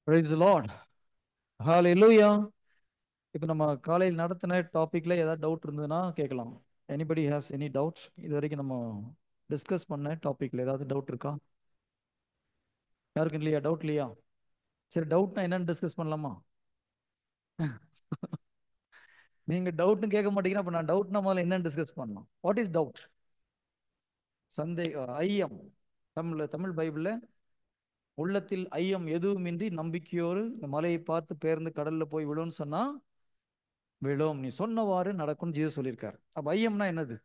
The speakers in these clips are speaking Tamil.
Praise the Lord. Hallelujah. இப்போ நம்ம காலையில் நடத்தின டாபிக்ல ஏதாவது டவுட் இருந்ததுன்னா கேட்கலாம். Anybody has any doubt? இது வரைக்கும் நம்ம டிஸ்கஸ் பண்ண டாபிக்ல ஏதாவது டவுட் இருக்கா? யாருக்கும் இல்லையா? டவுட் இல்லையா? சரி, டவுட்னா என்னன்னு டிஸ்கஸ் பண்ணலாமா? நீங்க டவுட்னு கேட்க மாட்டீங்கன்னா அப்ப நான் டவுட்னா முதல்ல என்னன்னு டிஸ்கஸ் பண்ணலாம். What is doubt? சந்தேகம், ஐயம். தமிழ் பைபிள்ல உள்ளத்தில் ஐயம் எதுவுமின்றி நம்பிக்கையோடு இந்த மலையை பார்த்து பெயர்ந்து கடல்ல போய் விழுன்னு சொன்னா விழும். நீ சொன்னவாறு நடக்கும்னு ஜீசஸ் சொல்லியிருக்காரு. அப்ப ஐயம்னா என்னது?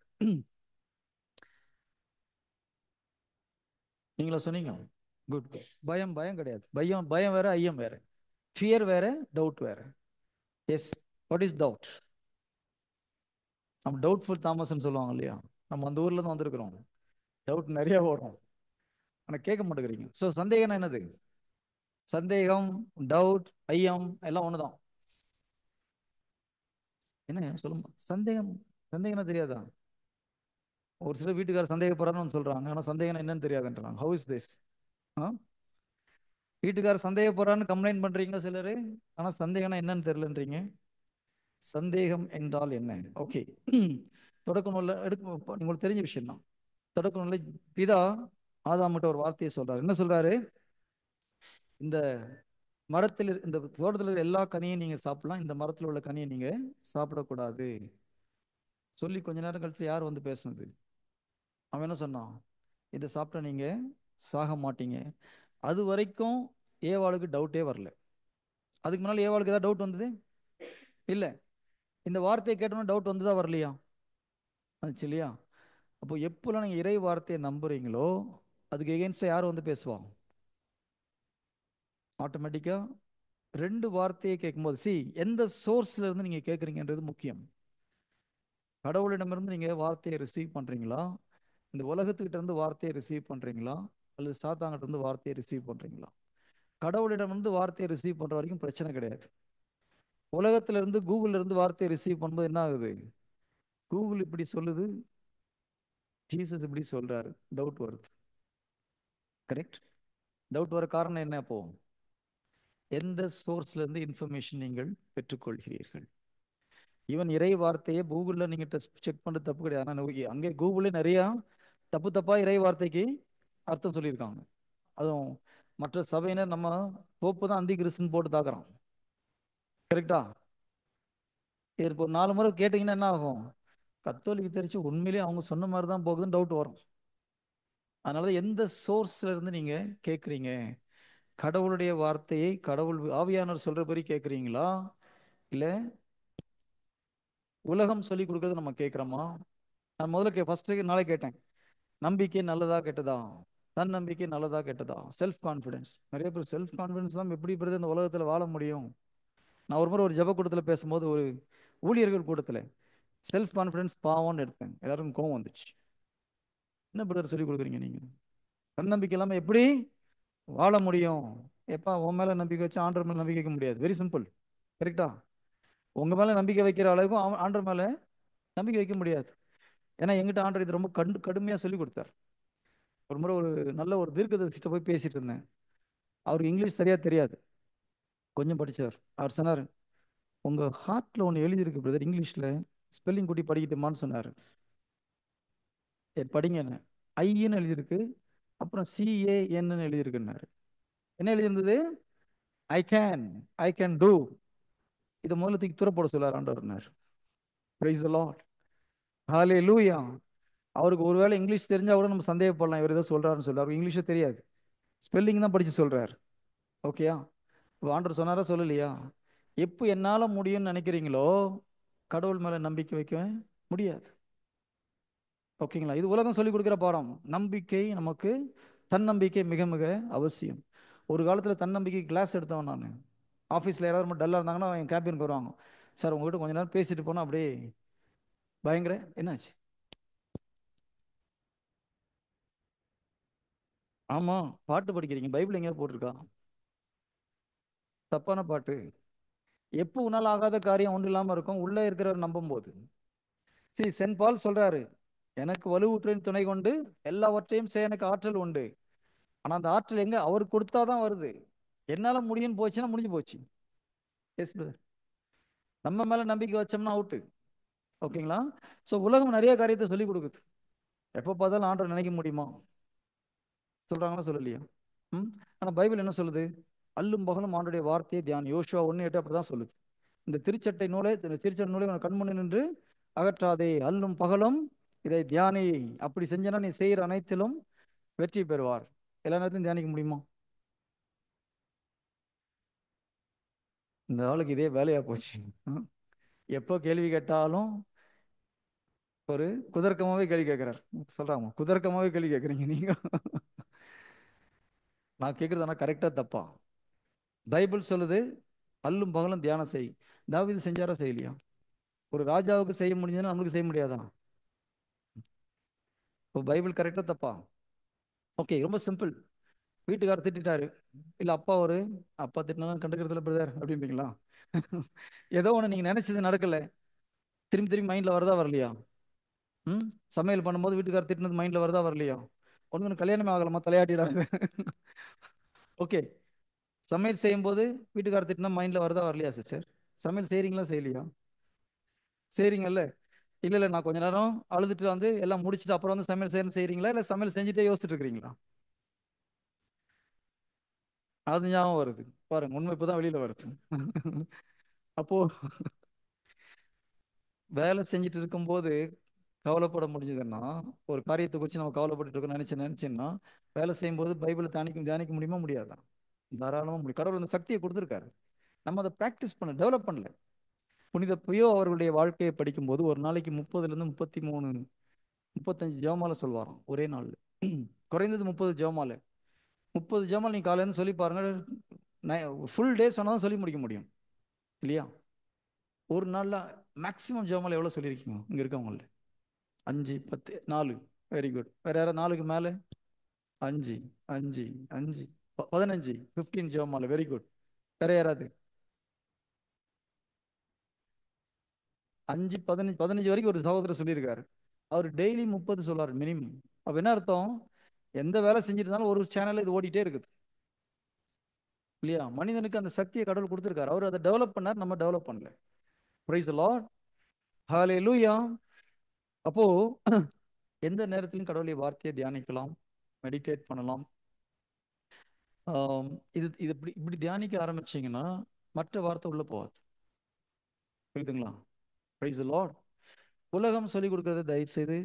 நீங்களா சொன்னீங்க? குட். பயம் பயம் கிடையாது. பயம் பயம் வேற, ஐயம் வேற. ஃபியர் வேற, டவுட் வேற. எஸ். What is doubt? நம்ம டவுட்ஃபுல் தாமஸ்ன்னு சொல்லுவாங்க இல்லையா? நம்ம அந்த ஊர்ல இருந்து வந்திருக்கிறோம். டவுட் நிறைய வரும், ஆனா கேட்க மாட்டேங்கிறீங்க. ஸோ சந்தேகம்னா என்னது? சந்தேகம், டவுட், ஐயம் எல்லாம் ஒண்ணுதான். என்ன சொல்லுங்க சந்தேகம்? சந்தேகம்னா தெரியாதா? ஒரு சில வீட்டுக்காரர் சந்தேகப்படுறான்னு சொல்றாங்க, ஆனா சந்தேகம் என்னன்னு தெரியாதுன்றாங்க. How is this? வீட்டுக்காரர் சந்தேகப்படுறான்னு கம்ப்ளைண்ட் பண்றீங்க சிலரு, ஆனா சந்தேகம்னா என்னன்னு தெரியலன்றீங்க. சந்தேகம் என்றால் என்ன? ஓகே. தொடக்க நூல்ல உங்களுக்கு தெரிஞ்ச விஷயம் தான். தொடக்க நூல்ல பிதா ஆதாம்கிட்ட ஒரு வார்த்தையை சொல்றாரு. என்ன சொல்றாரு? இந்த இந்த தோட்டத்தில் இருக்கிற எல்லா கனியும் நீங்க சாப்பிடலாம், இந்த மரத்தில் உள்ள கனியை நீங்க சாப்பிடக்கூடாது சொல்லி கொஞ்ச நேரம் கழிச்சு யார் வந்து பேசுனது? அவன் என்ன சொன்னான்? இதை சாப்பிட்டா நீங்க சாக மாட்டீங்க. அது வரைக்கும் ஏவாளுக்கு டவுட்டே வரல. அதுக்கு முன்னால ஏவாளுக்கு ஏதாவது டவுட் வந்தது இல்ல. இந்த வார்த்தையை கேட்டோம்னா டவுட் வந்ததா வரலையா? வந்துச்சு இல்லையா? அப்போ எப்போல்லாம் நீங்க இறை வார்த்தையை நம்புறீங்களோ அதுக்கு எகென்ஸ்டா யார் வந்து பேசுவாங்க? ஆட்டோமேட்டிக்கா ரெண்டு வார்த்தையை கேட்கும்போது எந்த சோர்ஸ்ல இருந்து நீங்க கேட்குறீங்கன்றது முக்கியம். கடவுளிடமிருந்து நீங்க வார்த்தையை ரிசீவ் பண்றீங்களா, இந்த உலகத்துக்கிட்ட இருந்து வார்த்தையை ரிசீவ் பண்றீங்களா, அல்லது சாத்தாங்கிட்ட இருந்து வார்த்தையை ரிசீவ் பண்றீங்களா? கடவுளிடமிருந்து வார்த்தையை ரிசீவ் பண்ற வரைக்கும் பிரச்சனை கிடையாது. உலகத்துல இருந்து கூகுள்ல இருந்து வார்த்தையை ரிசீவ் பண்ணும்போது என்ன ஆகுது? கூகுள் இப்படி சொல்லுது, ஜீசஸ் இப்படி சொல்றாரு, டவுட் வருது. கரெக்ட். டவுட் வர காரணம் என்ன? அப்போ எந்த சோர்ஸ்ல இருந்து இன்ஃபர்மேஷன் நீங்கள் பெற்றுக்கொள்கிறீர்கள்? ஈவன் இறை வார்த்தையை கூகுளில் நீங்க டெஸ்ட் செக் பண்ணுறது தப்பு கிடையாது. ஆனால் அங்கே கூகுளே நிறைய தப்பு தப்பா இறை வார்த்தைக்கு அர்த்தம் சொல்லியிருக்காங்க. அதுவும் மற்ற சபையினர் நம்ம போப்பு தான் அந்தி கிறிஸ்துன்னு போட்டு தாக்குறோம். கரெக்டா? இது இப்போ 4 முறை கேட்டீங்கன்னா என்ன ஆகும்? கத்தோலிக்கு தெரிச்சு உண்மையிலேயே அவங்க சொன்ன மாதிரி தான் போகுதுன்னு டவுட் வரும். அதனால எந்த சோர்ஸ்ல இருந்து நீங்க கேட்குறீங்க? கடவுளுடைய வார்த்தையை கடவுள் ஆவியானவர் சொல்றபடி கேட்குறீங்களா, இல்ல உலகம் சொல்லி கொடுக்கறது நம்ம கேட்குறோமா? நான் முதல்ல ஃபர்ஸ்ட் நாளே கேட்டேன், நம்பிக்கை நல்லதா கெட்டதா? தன்னம்பிக்கை நல்லதா கெட்டதா? Self confidence. நிறைய பேர் செல்ஃப் கான்ஃபிடன்ஸ் எல்லாம் எப்படி பெறுது இந்த உலகத்துல வாழ முடியும்? நான் ஒரு முறை ஒரு ஜெப கூட்டத்தில் பேசும்போது ஒரு ஊழியர்கள் கூட்டத்தில் செல்ஃப் கான்ஃபிடன்ஸ் பாவம்னு எடுத்தேன். எல்லாருக்கும் கோவம் வந்துச்சு. என்ன பிரதர் சொல்லி கொடுக்குறீங்க நீங்க? தன்னம்பிக்கை இல்லாம எப்படி வாழ முடியும்? எப்பா உன் மேல நம்பிக்கை வச்சு ஆண்டவர் மேல நம்பிக்கை வைக்க முடியாது. Very simple. கரெக்டா? உங்க மேல நம்பிக்கை வைக்கிற அளவுக்கு ஆண்டவர் மேல நம்பிக்கை வைக்க முடியாது. ஏன்னா எங்கிட்ட ஆண்டவர் இது ரொம்ப கடுமையா சொல்லி கொடுத்தார். ஒரு முறை ஒரு நல்ல ஒரு தீர்க்கதரிசிட்ட போய் பேசிட்டு இருந்தேன். அவருக்கு இங்கிலீஷ் சரியா தெரியாது, கொஞ்சம் படிச்சவர். அவர் சொன்னார், உங்க ஹார்ட்ல ஒன்று எழுதியிருக்கு பிரதர், இங்கிலீஷ்ல ஸ்பெல்லிங் கூட்டி படிக்கட்டுமான்னு சொன்னார். படிங்க என்ன? ஐன்னு எழுதியிருக்கு, அப்புறம் CAN எழுதியிருக்குன்னாரு. என்ன எழுதியிருந்தது? I can, I can do. இதை முதல்ல தூக்கி தூர போட சொல்லார் ஆண்டவர்னார். Price the lord. ஹalleluya. அவருக்கு ஒருவேளை இங்கிலீஷ் தெரிஞ்சா கூட நம்ம சந்தேகப்படலாம், இவர் ஏதோ சொல்றாருன்னு சொல்றாரு. அவருக்கு இங்கிலீஷே தெரியாது, ஸ்பெல்லிங் தான் படிச்சு சொல்றாரு. ஓகேயா? ஆண்டவர் சொன்னாரா சொல்லலையா? எப்போ என்னால முடியும்னு நினைக்கிறீங்களோ கடவுள் மேல நம்பிக்கை வைக்க முடியாது. ஓகேங்களா? இது உலகம் சொல்லி கொடுக்குற பாடம். நம்பிக்கை நமக்கு, தன்னம்பிக்கை மிக மிக அவசியம். ஒரு காலத்துல தன்னம்பிக்கை கிளாஸ் எடுத்தவன் நான். ஆஃபீஸில் யாராவது ரொம்ப டல்லாக இருந்தாங்கன்னா என் கேபினுக்கு வருவாங்க. சார் உங்ககிட்ட கொஞ்ச நேரம் பேசிட்டு போனால் அப்படியே பயங்கர என்னாச்சு? ஆமாம், பாட்டு படிக்கிறீங்க, பைபிள் எங்கேயாவது போட்டிருக்கா? தப்பான பாட்டு. எப்போ உன்னால் ஆகாத காரியம் ஒன்றும் இல்லாமல் இருக்கும் உள்ளே இருக்கிறவர் நம்பும் போது. சென்ட் பால் சொல்றாரு, எனக்கு வலுவூற்றின் துணை கொண்டு எல்லாவற்றையும் செய்ய எனக்கு ஆற்றல் உண்டு. ஆனா அந்த ஆற்றல் எங்க அவர் கொடுத்தாதான் வருது. என்னால முடியும்னு போச்சுன்னா முடிஞ்சு போச்சு. Yes brother. நம்ம மேல நம்பிக்கை வச்சோம்னா அவுட்டு. ஓகேங்களா? ஸோ உலகம் நிறைய காரியத்தை சொல்லி கொடுக்குது. எப்போ பார்த்தாலும் ஆண்டவர் நினைக்க முடியுமா? சொல்றாங்களா சொல்லலையா? ம். ஆனா பைபிள் என்ன சொல்லுது? அல்லும் பகலும் ஆண்டுடைய வார்த்தையை தியானம். யோசுவா 1:8 அப்படிதான் சொல்லுது. இந்த திருச்சட்டை நூலை உன் கண்முன்னே நின்று அகற்றாதே, அல்லும் பகலும் இதை தியானி. அப்படி செஞ்சனா நீ செய்யற அனைத்திலும் வெற்றி பெறுவார். எல்லா நேரத்தையும் தியானிக்க முடியுமா? இந்த ஆளுக்கு இதே வேலையா போச்சு. ம். எப்போ கேள்வி கேட்டாலும் ஒரு குதர்க்கமாவே கேள்வி கேட்கிறார். சொல்றாங்க குதர்க்கமாவே கேள்வி கேட்குறீங்க நீங்க. நான் கேட்கறது ஆனா கரெக்டா தப்பா? பைபிள் சொல்லுது அல்லும் பகலும் தியானம் செய். தாவீது செஞ்சாரா செய்யலையா? ஒரு ராஜாவுக்கு செய்ய முடிஞ்சதுன்னா நம்மளுக்கு செய்ய முடியாதா? இப்போ பைபிள் கரெக்டா தப்பா? ஓகே, ரொம்ப சிம்பிள். வீட்டுக்காரர் திட்டிட்டாரு, இல்ல அப்பா அப்பா திட்டினாலும் கண்டுக்கிறதுல பிரதர் அப்படின்றீங்களா? ஏதோ ஒண்ணு நீங்க நினைச்சது நடக்கல, திரும்பி திரும்பி மைண்ட்ல வருதா வரலையா? ம். சமையல் பண்ணும்போது வீட்டுக்காரர் திட்டினது மைண்ட்ல வருதா வரலையா? ஒண்ணு கல்யாணமே ஆகலாமா தலையாட்டிடாது. ஓகே. சமையல் செய்யும்போது வீட்டுக்காரர் திட்டினா மைண்ட்ல வருதா வரலையா சிஸ்டர்? சமையல் செய்றீங்களா செய்யலையா? செய்றீங்கல்ல? இல்ல இல்ல, நான் கொஞ்ச நேரம் அழுதுட்டு வந்து எல்லாம் முடிச்சுட்டு அப்புறம் வந்து சமையல் செய்யணும் செய்றீங்களா, இல்ல சமையல் செஞ்சுட்டே யோசிச்சுட்டு இருக்கிறீங்களா? அது ஞாபகம் வருது. பாருங்க, உண்மை இப்பதான் வெளியில வருது. அப்போ வேலை செஞ்சுட்டு இருக்கும்போது கவலைப்பட முடிஞ்சதுன்னா, ஒரு காரியத்தை குறித்து நம்ம கவலைப்பட்டு இருக்கோம் நினைச்சேன்னா, வேலை செய்யும்போது பைபிளை தியானிக்க முடியுமா முடியாதா? தாராளமா முடியும். கடவுள் அந்த சக்தியை கொடுத்துருக்காரு. நம்ம அதை பிராக்டிஸ் டெவலப் பண்ணல. புனித பியோ அவர்களுடைய வாழ்க்கையை படிக்கும்போது ஒரு நாளைக்கு 30ல இருந்து 33 35 ஜெபமாலை சொல்வாராம் ஒரே நாள்ல. குறைந்தது 30 ஜெபமாலை. 30 ஜெபமாலை நீங்க காலையில இருந்து சொல்லி பாருங்க. ஃபுல் டே சொன்னாதான் சொல்லி முடிக்க முடியும் இல்லையா? ஒரு நாள்ல மேக்ஸிமம் ஜெபமாலை எவ்வளவு சொல்லியிருக்கீங்க இங்க இருக்கவங்கள? 5, 10, 4. Very good. வேற யாராவது 4க்கு மேல? 5, 5, 5, 15, 15 ஜெபமாலை. Very good. வேற யாராவது? 5, 15, 15 வரைக்கும் ஒரு சகோதரர் சொல்லியிருக்காரு. அவர் டெய்லி 30 சொல்றாரு மினிமம். அப்ப என்ன அர்த்தம்? எந்த வேலை செஞ்சுட்டு இருந்தாலும் ஒரு சேனல்ல இது ஓடிட்டே இருக்குது இல்லையா? மனிதனுக்கு அந்த சக்தியை கடவுள் கொடுத்திருக்காரு. அவர் அதை டெவலப் பண்ணார், நம்ம டெவலப் பண்ணல. Praise the lord. ஹalleluya. அப்போ எந்த நேரத்திலும் கடவுளுடைய வார்த்தையை தியானிக்கலாம், மெடிடேட் பண்ணலாம். ஆம், இது இது இப்படி இப்படி தியானிக்க ஆரம்பிச்சீங்கன்னா மற்ற வார்த்தை உள்ள போகாது. புரியுதுங்களா? Price the Lord. உலகம் சொல்லிக் கொடுக்கறத தயவு செய்து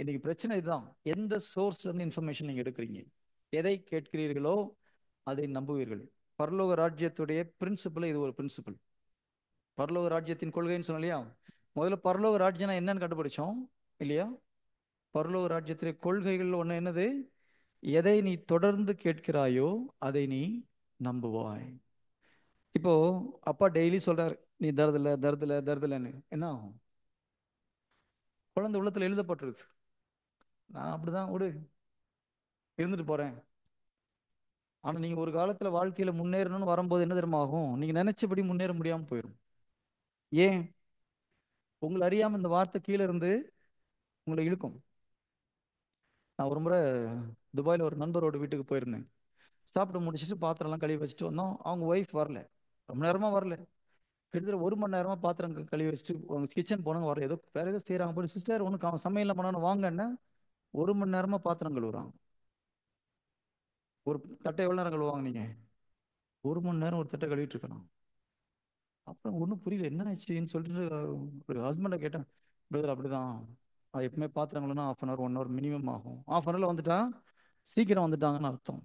இன்னைக்கு பிரச்சனை இதுதான். எந்த சோர்ஸ்ல இருந்து இன்ஃபர்மேஷன் நீங்க எடுக்கிறீங்க, எதை கேட்கிறீர்களோ அதை நம்புவீர்கள். பரலோக ராஜ்யத்துடைய பிரின்சிபல் இது ஒரு பிரின்சிபல். பரலோக ராஜ்யத்தின் கொள்கைன்னு சொன்னோம் இல்லையா? முதல்ல பரலோக ராஜ்யம்னா என்னன்னு கண்டுபிடிச்சோம் இல்லையா? பரலோக ராஜ்யத்திலே கொள்கைகள் ஒண்ணு என்னது? எதை நீ தொடர்ந்து கேட்கிறாயோ அதை நீ நம்புவாய். இப்போ அப்பா டெய்லி சொல்றாரு, நீ தருதல தருதல தருதலன்னு என்ன ஆகும்? குழந்தை உள்ளத்துல எழுதப்பட்டிருக்கு. நான் அப்படிதான் விடு, இருந்துட்டு போறேன். ஆனா நீங்க ஒரு காலத்துல வாழ்க்கையில முன்னேறணும்னு வரும்போது என்ன தெரியுமா ஆகும்? நீங்க நினைச்சபடி முன்னேற முடியாம போயிடும். ஏன்? உங்களை அறியாம இந்த வார்த்தை கீழே இருந்து உங்களை இழுக்கும். நான் ஒரு முறை துபாயில ஒரு நண்பரோட வீட்டுக்கு போயிருந்தேன். சாப்பிட்டு முடிச்சுட்டு பாத்திரம் எல்லாம் கழுவி வச்சுட்டு வந்தோம். அவங்க ஒய்ஃப் வரல, ரொம்ப நேரமா வரல. கிட்டத்தட்ட 1 மணி நேரமா பாத்திரம் கழுவி வச்சுட்டு அவங்க கிச்சன் போனாங்க, வர ஏதோ வேற ஏதோ செய்யறாங்க போல. சிஸ்டர் ஒன்று சமையல் பண்ணணும் வாங்கன்னு 1 மணி நேரமா பாத்திரம் கழுவுறாங்க. ஒரு தட்டை எவ்வளவு நேரம் கழுவாங்க நீங்க? 1 மணி நேரம் ஒரு தட்டை கழுவிட்டு இருக்கலாம். அப்புறம் ஒன்றும் புரியல என்ன ஆச்சுன்னு சொல்லிட்டு ஒரு ஹஸ்பண்டை கேட்டேன். பிரதர் அப்படிதான், அது எப்பவுமே பாத்திரம் கழுவுனா 1/2 1 ஹவர் மினிமம் ஆகும். 1/2 ஹவர்ல வந்துட்டா சீக்கிரம் வந்துட்டாங்கன்னு அர்த்தம்.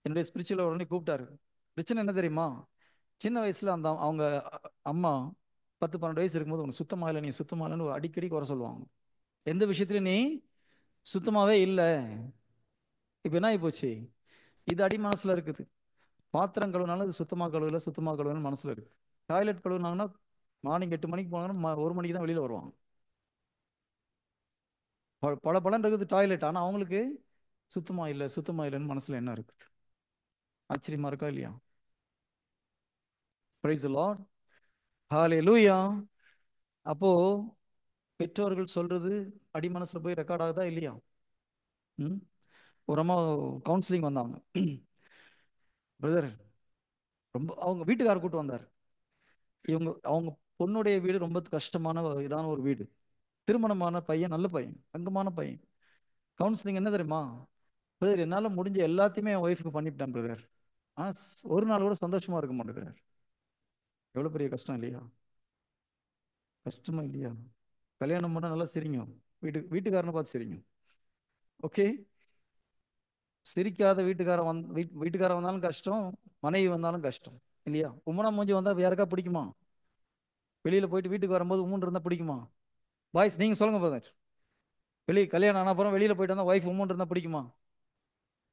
என்னுடைய ஸ்பிரிச்சுவல் உடனே கூப்பிட்டாரு. பிரச்சனை என்ன தெரியுமா? சின்ன வயசுல அந்த அவங்க அம்மா 10 12 வயசு இருக்கும்போது உனக்கு சுத்தமா இல்லை, நீ சுத்தமா இல்லைன்னு அடிக்கடி குறை சொல்லுவாங்க. எந்த விஷயத்துலயும் நீ சுத்தமாவே இல்லை. இப்ப என்ன ஆகி போச்சு? இது அடி மனசுல இருக்குது. பாத்திரம் கழுவுனாலும் அது சுத்தமா கழுவல சுத்தமா கழுவலன்னு மனசுல இருக்கு. டாய்லெட் கழுவுனாங்கன்னா மார்னிங் 8 மணிக்கு போனாங்கன்னா 1 மணிக்கு தான் வெளியில வருவாங்க. பல பலன் இருக்குது டாய்லெட், ஆனா அவங்களுக்கு சுத்தமா இல்லை சுத்தமா இல்லைன்னு மனசுல என்ன இருக்குது? ஆச்சரியமா இருக்கா இல்லையா? Praise the lord. ஹalleluya. அப்போ பெற்றோர்கள் சொல்றது அடி மனசுல போய் ரெக்கார்ட் ஆகுதா இல்லையா? ம். ஒரு அம்மா கவுன்சிலிங் வந்தாங்க. பிரதர், ரொம்ப அவங்க வீட்டுக்காரர் கூட்டு வந்தார். அவங்க பொண்ணுடைய வீடு ரொம்ப கஷ்டமான இதான ஒரு வீடு. திருமணமான பையன், நல்ல பையன், தங்கமான பையன். கவுன்சிலிங் என்ன தெரியுமா? பிரதர், என்னால முடிஞ்ச எல்லாத்தையுமே என் ஒய்ஃபுக்கு பண்ணிவிட்டேன் பிரதர். ஆ, ஒரு நாள் கூட சந்தோஷமா இருக்க மாட்டேங்கிறார். எவ்வளவு பெரிய கஷ்டம் இல்லையா? கஷ்டமா இல்லையா? கல்யாணம் பண்ணா நல்லா சிரிங்க. வீட்டுக்காரனை பார்த்து சிரிங்க. ஓகே. சிரிக்காத வீட்டுக்காரன் வீட்டுக்காரன் வந்தாலும் கஷ்டம், மனைவி வந்தாலும் கஷ்டம். இல்லையா? உம்மனா மூஞ்சி வந்தா யாருக்கா பிடிக்குமா? வெளியில போயிட்டு வீட்டுக்கு வரும்போது உம்முன்னு இருந்தா பிடிக்குமா? பாய்ஸ் நீங்க சொல்லுங்க பிரதர். வெளியே கல்யாணம் ஆன அப்புறம் வெளியில போயிட்டு வந்தா ஒய்ஃப் உம்முன்னு இருந்தா பிடிக்குமா?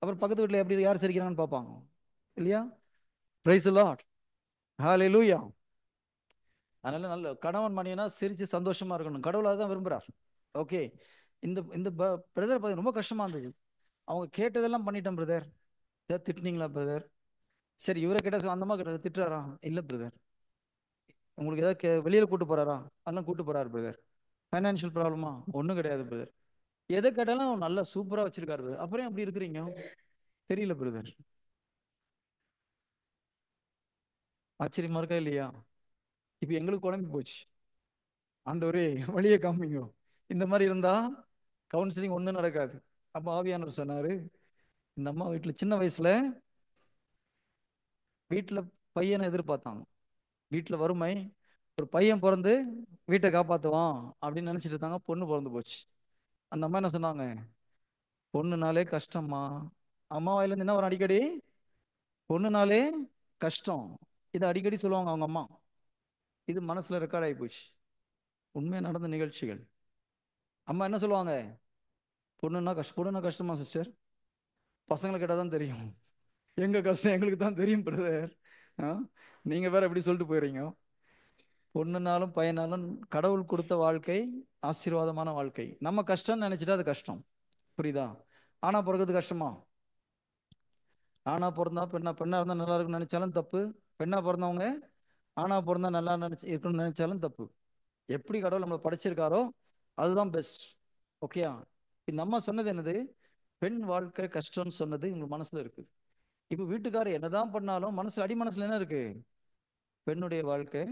அப்புறம் பக்கத்து வீட்டுல எப்படி யார் சிரிக்கிறாங்கன்னு பார்ப்பாங்க. இல்லையா? Praise the lord. ஹalleluya. அதனால நல்ல கணவன் மனைவினா சிரிச்சு சந்தோஷமா இருக்கணும். கடவுள் அதான் விரும்புறார். ஓகே. இந்த இந்த பிரதர் ரொம்ப கஷ்டமா இருந்தது. அவங்க கேட்டதெல்லாம் பண்ணிட்டேன் பிரதர். ஏதாவது திட்டுனீங்களா பிரதர்? சரி, இவரை கேட்ட அந்த மாதிரி திட்டுறாரா? இல்ல பிரதர். உங்களுக்கு ஏதாவது வெளியில கூட்டு போறாரா? அதெல்லாம் கூட்டு போறாரு பிரதர். ஃபைனான்சியல் ப்ராப்ளமா? ஒன்றும் கிடையாது பிரதர். எதை கேட்டாலும் நல்லா சூப்பரா வச்சிருக்காரு brother. அப்புறம் ஏன் அப்படி இருக்கிறீங்க? தெரியல பிரதர். ஆச்சரியமா இருக்கா இல்லையா? இப்ப எங்களுக்கு குழம்பி போச்சு. ஆண்டவரே, வழியை காமிங்க. இந்த மாதிரி இருந்தா கவுன்சிலிங் ஒண்ணும் நடக்காது. அப்ப ஆவியானவர் சொன்னாரு, இந்த அம்மா வீட்டுல சின்ன வயசுல வீட்டுல பையனை எதிர்பார்த்தாங்க. வீட்டுல வறுமை, ஒரு பையன் பிறந்து வீட்டை காப்பாத்துவான் அப்படின்னு நினைச்சிட்டு இருந்தாங்க. பொண்ணு பிறந்து போச்சு. அந்த அம்மா என்ன சொன்னாங்க? பொண்ணுனாலே கஷ்டம்மா. அம்மா வாயில இருந்து என்ன வரும் அடிக்கடி? பொண்ணுனாலே கஷ்டம். இதை அடிக்கடி சொல்லுவாங்க அவங்க அம்மா. இது மனசுல ரெக்கார்ட் ஆகி போச்சு. உண்மையா நடந்த நிகழ்ச்சிகள். அம்மா என்ன சொல்லுவாங்க? பொண்ணுன்னா கஷ்டமா சிஸ்டர்? பசங்களை கேட்டால் தான் தெரியும். எங்க கஷ்டம் எங்களுக்கு தான் தெரியும் பிரதர். நீங்க வேற எப்படி சொல்லிட்டு போயிடுறீங்க? பொண்ணுனாலும் பையனாலும் கடவுள் கொடுத்த வாழ்க்கை ஆசீர்வாதமான வாழ்க்கை. நம்ம கஷ்டம்னு நினைச்சிட்டா அது கஷ்டம். புரியுதா? ஆனா பிறகுது கஷ்டமா? ஆனா பிறந்தா பெண்ணா, பெண்ணா இருந்தா நல்லா இருக்குன்னு நினைச்சாலும் தப்பு. பெண்ணா பிறந்தவங்க ஆனா பிறந்தா நல்லா இருக்கணும்னு நினைச்சாலும் தப்பு. எப்படி கடவுள் நம்மளை படைச்சிருக்காரோ அதுதான் பெஸ்ட். ஓகேயா? இந்த அம்மா சொன்னது என்னது? பெண் வாழ்க்கை கஷ்டம்னு சொன்னது உங்க மனசுல இருக்கு. இப்ப வீட்டுக்காரர் என்னதான் பண்ணாலும் மனசுல அடி மனசுல என்ன இருக்கு? பெண்ணுடைய வாழ்க்கை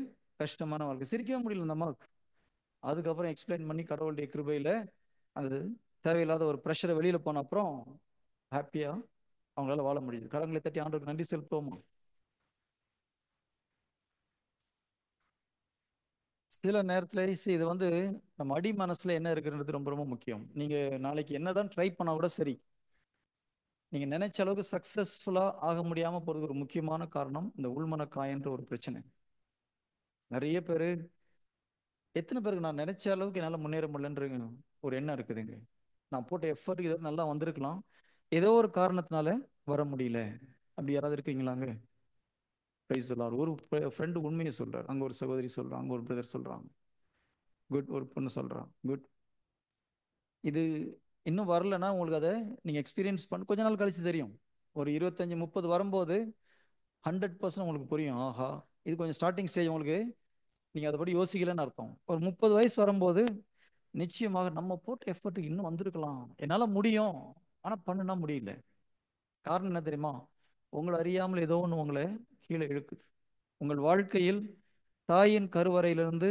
கஷ்டமான வாழ்க்கை. சிரிக்கவே முடியல அந்த அம்மாவுக்கு. அதுக்கப்புறம் எக்ஸ்பிளைன் பண்ணி கடவுளுடைய கிருபையில அது தேவையில்லாத ஒரு ப்ரெஷரை வெளியில போன அப்புறம் ஹாப்பியா அவங்களால வாழ முடியுது. கரங்களை தட்டி ஆண்டவருக்கு நன்றி செலுத்துவோமா? சில நேரத்துல இது நம்ம அடி மனசுல என்ன இருக்குன்றது ரொம்ப ரொம்ப முக்கியம். நீங்க நாளைக்கு என்னதான் ட்ரை பண்ணா கூட சரி, நீங்க நினைச்ச அளவுக்கு சக்சஸ்ஃபுல்லா ஆக முடியாம போறதுக்கு ஒரு முக்கியமான காரணம் இந்த உள்மனக்காயன்ற ஒரு பிரச்சனை. நிறைய பேரு, எத்தனை பேருக்கு நான் நினைச்ச அளவுக்கு என்னால முன்னேற முடியலன்ற ஒரு எண்ணம் இருக்குதுங்க. நான் போட்ட எஃபர்ட் இது நல்லா வந்திருக்கலாம், ஏதோ ஒரு காரணத்தினால வர முடியல. அப்படி யாராவது இருக்கீங்களாங்க? Praise the lord. ஒரு ஃப்ரெண்டு உண்மையை சொல்றாரு. அங்க ஒரு சகோதரி சொல்றாங்க, ஒரு பிரதர் சொல்றாங்க, குட். ஒரு பொண்ணு சொல்றாங்க, குட். இது இன்னும் வரலன்னா உங்களுக்கு அதை நீங்க எக்ஸ்பீரியன்ஸ் பண்ண கொஞ்ச நாள் கழிச்சு தெரியும். ஒரு 25-30 வரும்போது 100% உங்களுக்கு புரியும். ஆஹா, இது கொஞ்சம் ஸ்டார்டிங் ஸ்டேஜ். உங்களுக்கு நீங்க அதைப்படி யோசிக்கலன்னு அர்த்தம். ஒரு 30 வயசு வரும்போது நிச்சயமாக நம்ம போட்ட எஃபர்ட் இன்னும் வந்திருக்கலாம், என்னால முடியும், ஆனா பண்ணுனா முடியல. காரணம் என்ன தெரியுமா? உங்களை அறியாமல் ஏதோ ஒன்று உங்களை கீழே இழுக்குது. உங்கள் வாழ்க்கையில் தாயின் கருவறையிலிருந்து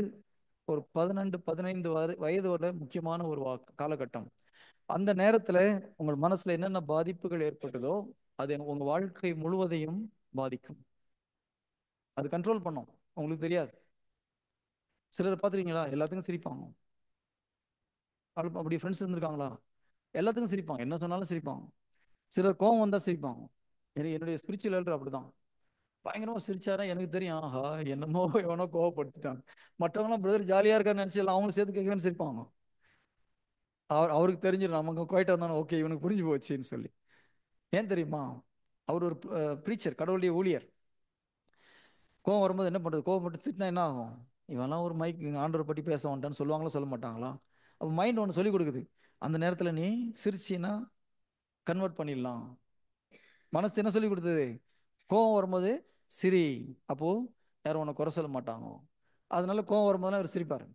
ஒரு 12-15 வயது வரை முக்கியமான ஒரு காலகட்டம். அந்த நேரத்துல உங்கள் மனசுல என்னென்ன பாதிப்புகள் ஏற்பட்டதோ அது உங்க வாழ்க்கை முழுவதையும் பாதிக்கும். அது கண்ட்ரோல் பண்ணும். உங்களுக்கு தெரியாது. சிலர் பார்த்துருக்கீங்களா? எல்லாத்துக்கும் சிரிப்பாங்க. அப்படி ஃப்ரெண்ட்ஸ் இருந்திருக்காங்களா? எல்லாத்துக்கும் சிரிப்பாங்க, என்ன சொன்னாலும் சிரிப்பாங்க. சிலர் கோவம் வந்தா சிரிப்பாங்க. என்னுடைய ஸ்பிரிச்சுவல் எல்டர் அப்படிதான். பயங்கரமா சிரிச்சாரா எனக்கு தெரியும். ஆஹா, என்னமோ எவனோ கோவப்படுத்திட்டாங்க. மற்றவங்களாம் பிரதர் ஜாலியா இருக்கான்னு நினைச்சு அவங்களும் சேர்த்து கேட்கன்னு சிரிப்பாங்க. அவருக்கு தெரிஞ்சிடும் நமக்கு குவைட்டா இருந்தாலும் ஓகே இவனுக்கு புரிஞ்சு போச்சுன்னு சொல்லி. ஏன் தெரியுமா? அவர் ஒரு ப்ரீச்சர், கடவுளுடைய ஊழியர். கோவம் வரும்போது என்ன பண்றது? கோவம் மட்டும் திட்டினா என்ன ஆகும்? இவெல்லாம் ஒரு மைக் ஆண்டவர் பற்றி பேச வந்துட்டான்னு சொல்லுவாங்களா சொல்ல மாட்டாங்களா? அப்போ மைண்ட் ஒன்று சொல்லி கொடுக்குது, அந்த நேரத்தில் நீ சிரிச்சின்னா கன்வெர்ட் பண்ணிடலாம். மனசு என்ன சொல்லி கொடுத்தது? கோவம் வரும்போது சிரி, அப்போ யாரும் உன்னை குறை சொல்ல மாட்டாங்க. அதனால கோவம் வரும்போதெல்லாம் அவர் சிரிப்பாரு.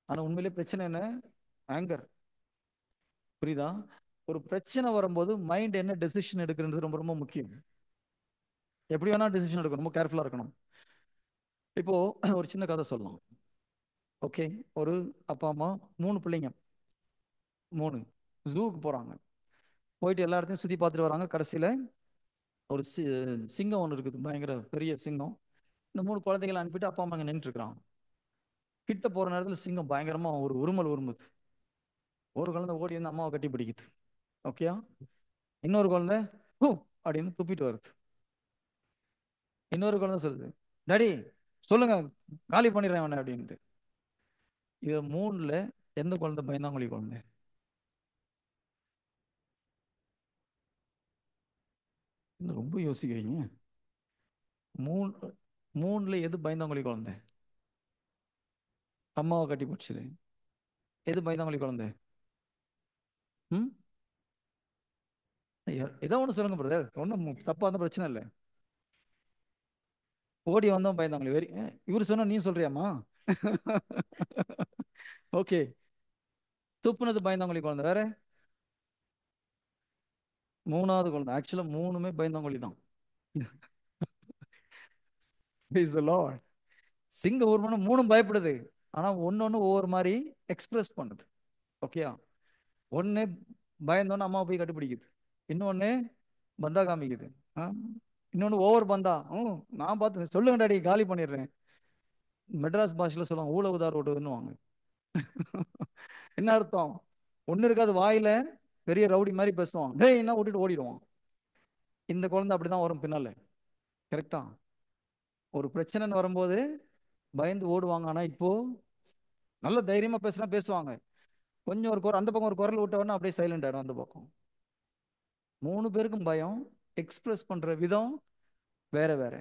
ஆனா உண்மையிலே பிரச்சனை என்ன? ஆங்கர். புரியுதா? ஒரு பிரச்சனை வரும்போது மைண்ட் என்ன டெசிஷன் எடுக்கிறது ரொம்ப ரொம்ப முக்கியம். எப்படி வேணா டிசிஷன் எடுக்கணும், ரொம்ப கேர்ஃபுல்லா இருக்கணும். இப்போ ஒரு சின்ன கதை சொல்லலாம். ஓகே, ஒரு அப்பா அம்மா 3 பிள்ளைங்க, 3 ஜூக்கு போறாங்க. போயிட்டு எல்லா இடத்தையும் சுத்தி பார்த்துட்டு வராங்க. கடைசியில ஒரு சிங்கம் ஒன்று இருக்குது, பயங்கர பெரிய சிங்கம். இந்த 3 குழந்தைகளை அனுப்பிட்டு அப்பா அம்மா அங்கே நின்றுட்டு இருக்கிறாங்க. கிட்ட போற நேரத்தில் சிங்கம் பயங்கரமா ஒரு உருமல் உருமுது. ஒரு குழந்தை ஓடி வந்து அம்மாவை கட்டி பிடிக்குது. ஓகேயா? இன்னொரு குழந்தை ஹூ அப்படின்னு துப்பிட்டு வருது. இன்னொரு குழந்தை சொல்லுது, டாடி சொல்லுங்க, காலி பண்ணிடுறேன் அவனை அப்படின்ட்டு. இது 3ல எந்த குழந்தை பயந்தாங்குழி குழந்தை? இன்னும் ரொம்ப யோசிக்கிறீங்க. 3ல எது பயந்தாங்குழி குழந்தை? அம்மாவை கட்டி பிடிச்சது. எது பயந்தாங்குழி குழந்தை? ம், ஏதோ ஒன்று சொல்லுங்க பிரதர், ஒன்றும் தப்பா இருந்தால் பிரச்சனை இல்லை. ஓடி வந்தோம் பயந்தாங்குழி. இவர் சொன்னா நீ சொல்றியாமா? ஓகே, துப்புனது பயந்தாங்குழி குழந்தை. வேற 3வது குழந்தை. ஆக்சுவலா 3மே பயந்தாங்குழி தான். Praise the Lord. சிங்க ஒரு மணி 3ம் பயப்படுது. ஆனா ஒன்னொன்னு ஒவ்வொரு மாதிரி எக்ஸ்பிரஸ் பண்ணுது. ஓகேயா? ஒண்ணு பயந்தோன்னு அம்மாவை போய் கண்டுபிடிக்குது. இன்னொன்னு பந்தா காமிக்குது. ஆ? இன்னொன்னு ஓவர் பந்தா. நான் பார்த்து சொல்லுங்க டாடி காலி பண்ணிடுறேன். மெட்ராஸ் பாஷையில சொல்லுவாங்க ஊழ உதார் ஓடுன்னுவாங்க. என்ன அர்த்தம்? ஒண்ணு இருக்காது, வாயில பெரிய ரவுடி மாதிரி பேசுவான், டேய் என்ன விட்டுட்டு ஓடிடுவான். இந்த குழந்தை அப்படிதான் வரும் பின்னால. கரெக்டா? ஒரு பிரச்சனைன்னு வரும்போது பயந்து ஓடுவாங்க. ஆனா இப்போ நல்ல தைரியமா பேசுனா பேசுவாங்க. கொஞ்சம் ஒரு அந்த பக்கம் ஒரு குரல் விட்ட உடனே அப்படியே சைலண்ட் ஆயிடும் அந்த பக்கம். 3 பேருக்கும் பயம், எக்ஸ்பிரஸ் பண்ற விதம் வேற வேற.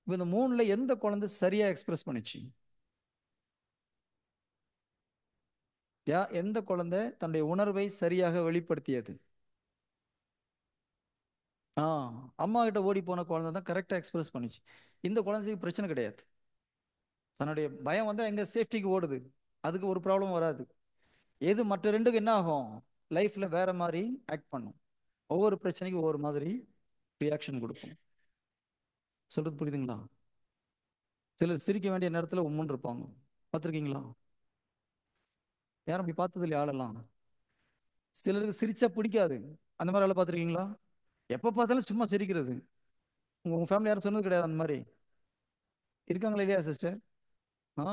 இப்போ இந்த 3ல எந்த குழந்தை சரியா எக்ஸ்பிரஸ் பண்ணுச்சு? எந்த குழந்தை தன்னுடைய உணர்வை சரியாக வெளிப்படுத்தியது? ஆ, அம்மா கிட்ட ஓடி போன குழந்தை தான் கரெக்டா எக்ஸ்பிரஸ் பண்ணுச்சு. இந்த குழந்தைக்கு பிரச்சனை கிடையாது. தன்னுடைய பயம் வந்து எங்க சேஃப்டிக்கு ஓடுது, அதுக்கு ஒரு ப்ராப்ளம் வராது. எது மற்ற ரெண்டுக்கு என்ன ஆகும்? லைஃப்ல வேற மாதிரி ஆக்ட் பண்ணும். ஒவ்வொரு பிரச்சனைக்கும் ஒவ்வொரு மாதிரி ரியாக்ஷன் கொடுக்கும். சொல்றது புரியுதுங்களா? சிலர் சிரிக்க வேண்டிய நேரத்துல உம்முன்னு இருப்பாங்க. பார்த்துருக்கீங்களா? யாரும் அப்படி பார்த்தது இல்லையா ஆளெல்லாம்? சிலருக்கு சிரிச்சா பிடிக்காது. அந்த மாதிரி ஆளை பார்த்துருக்கீங்களா? எப்ப பார்த்தாலும் சும்மா சிரிக்கிறது. உங்க ஃபேமிலி யாரும் சொன்னது கிடையாது அந்த மாதிரி? இருக்காங்களா இல்லையா சிஸ்டர்? ஆ,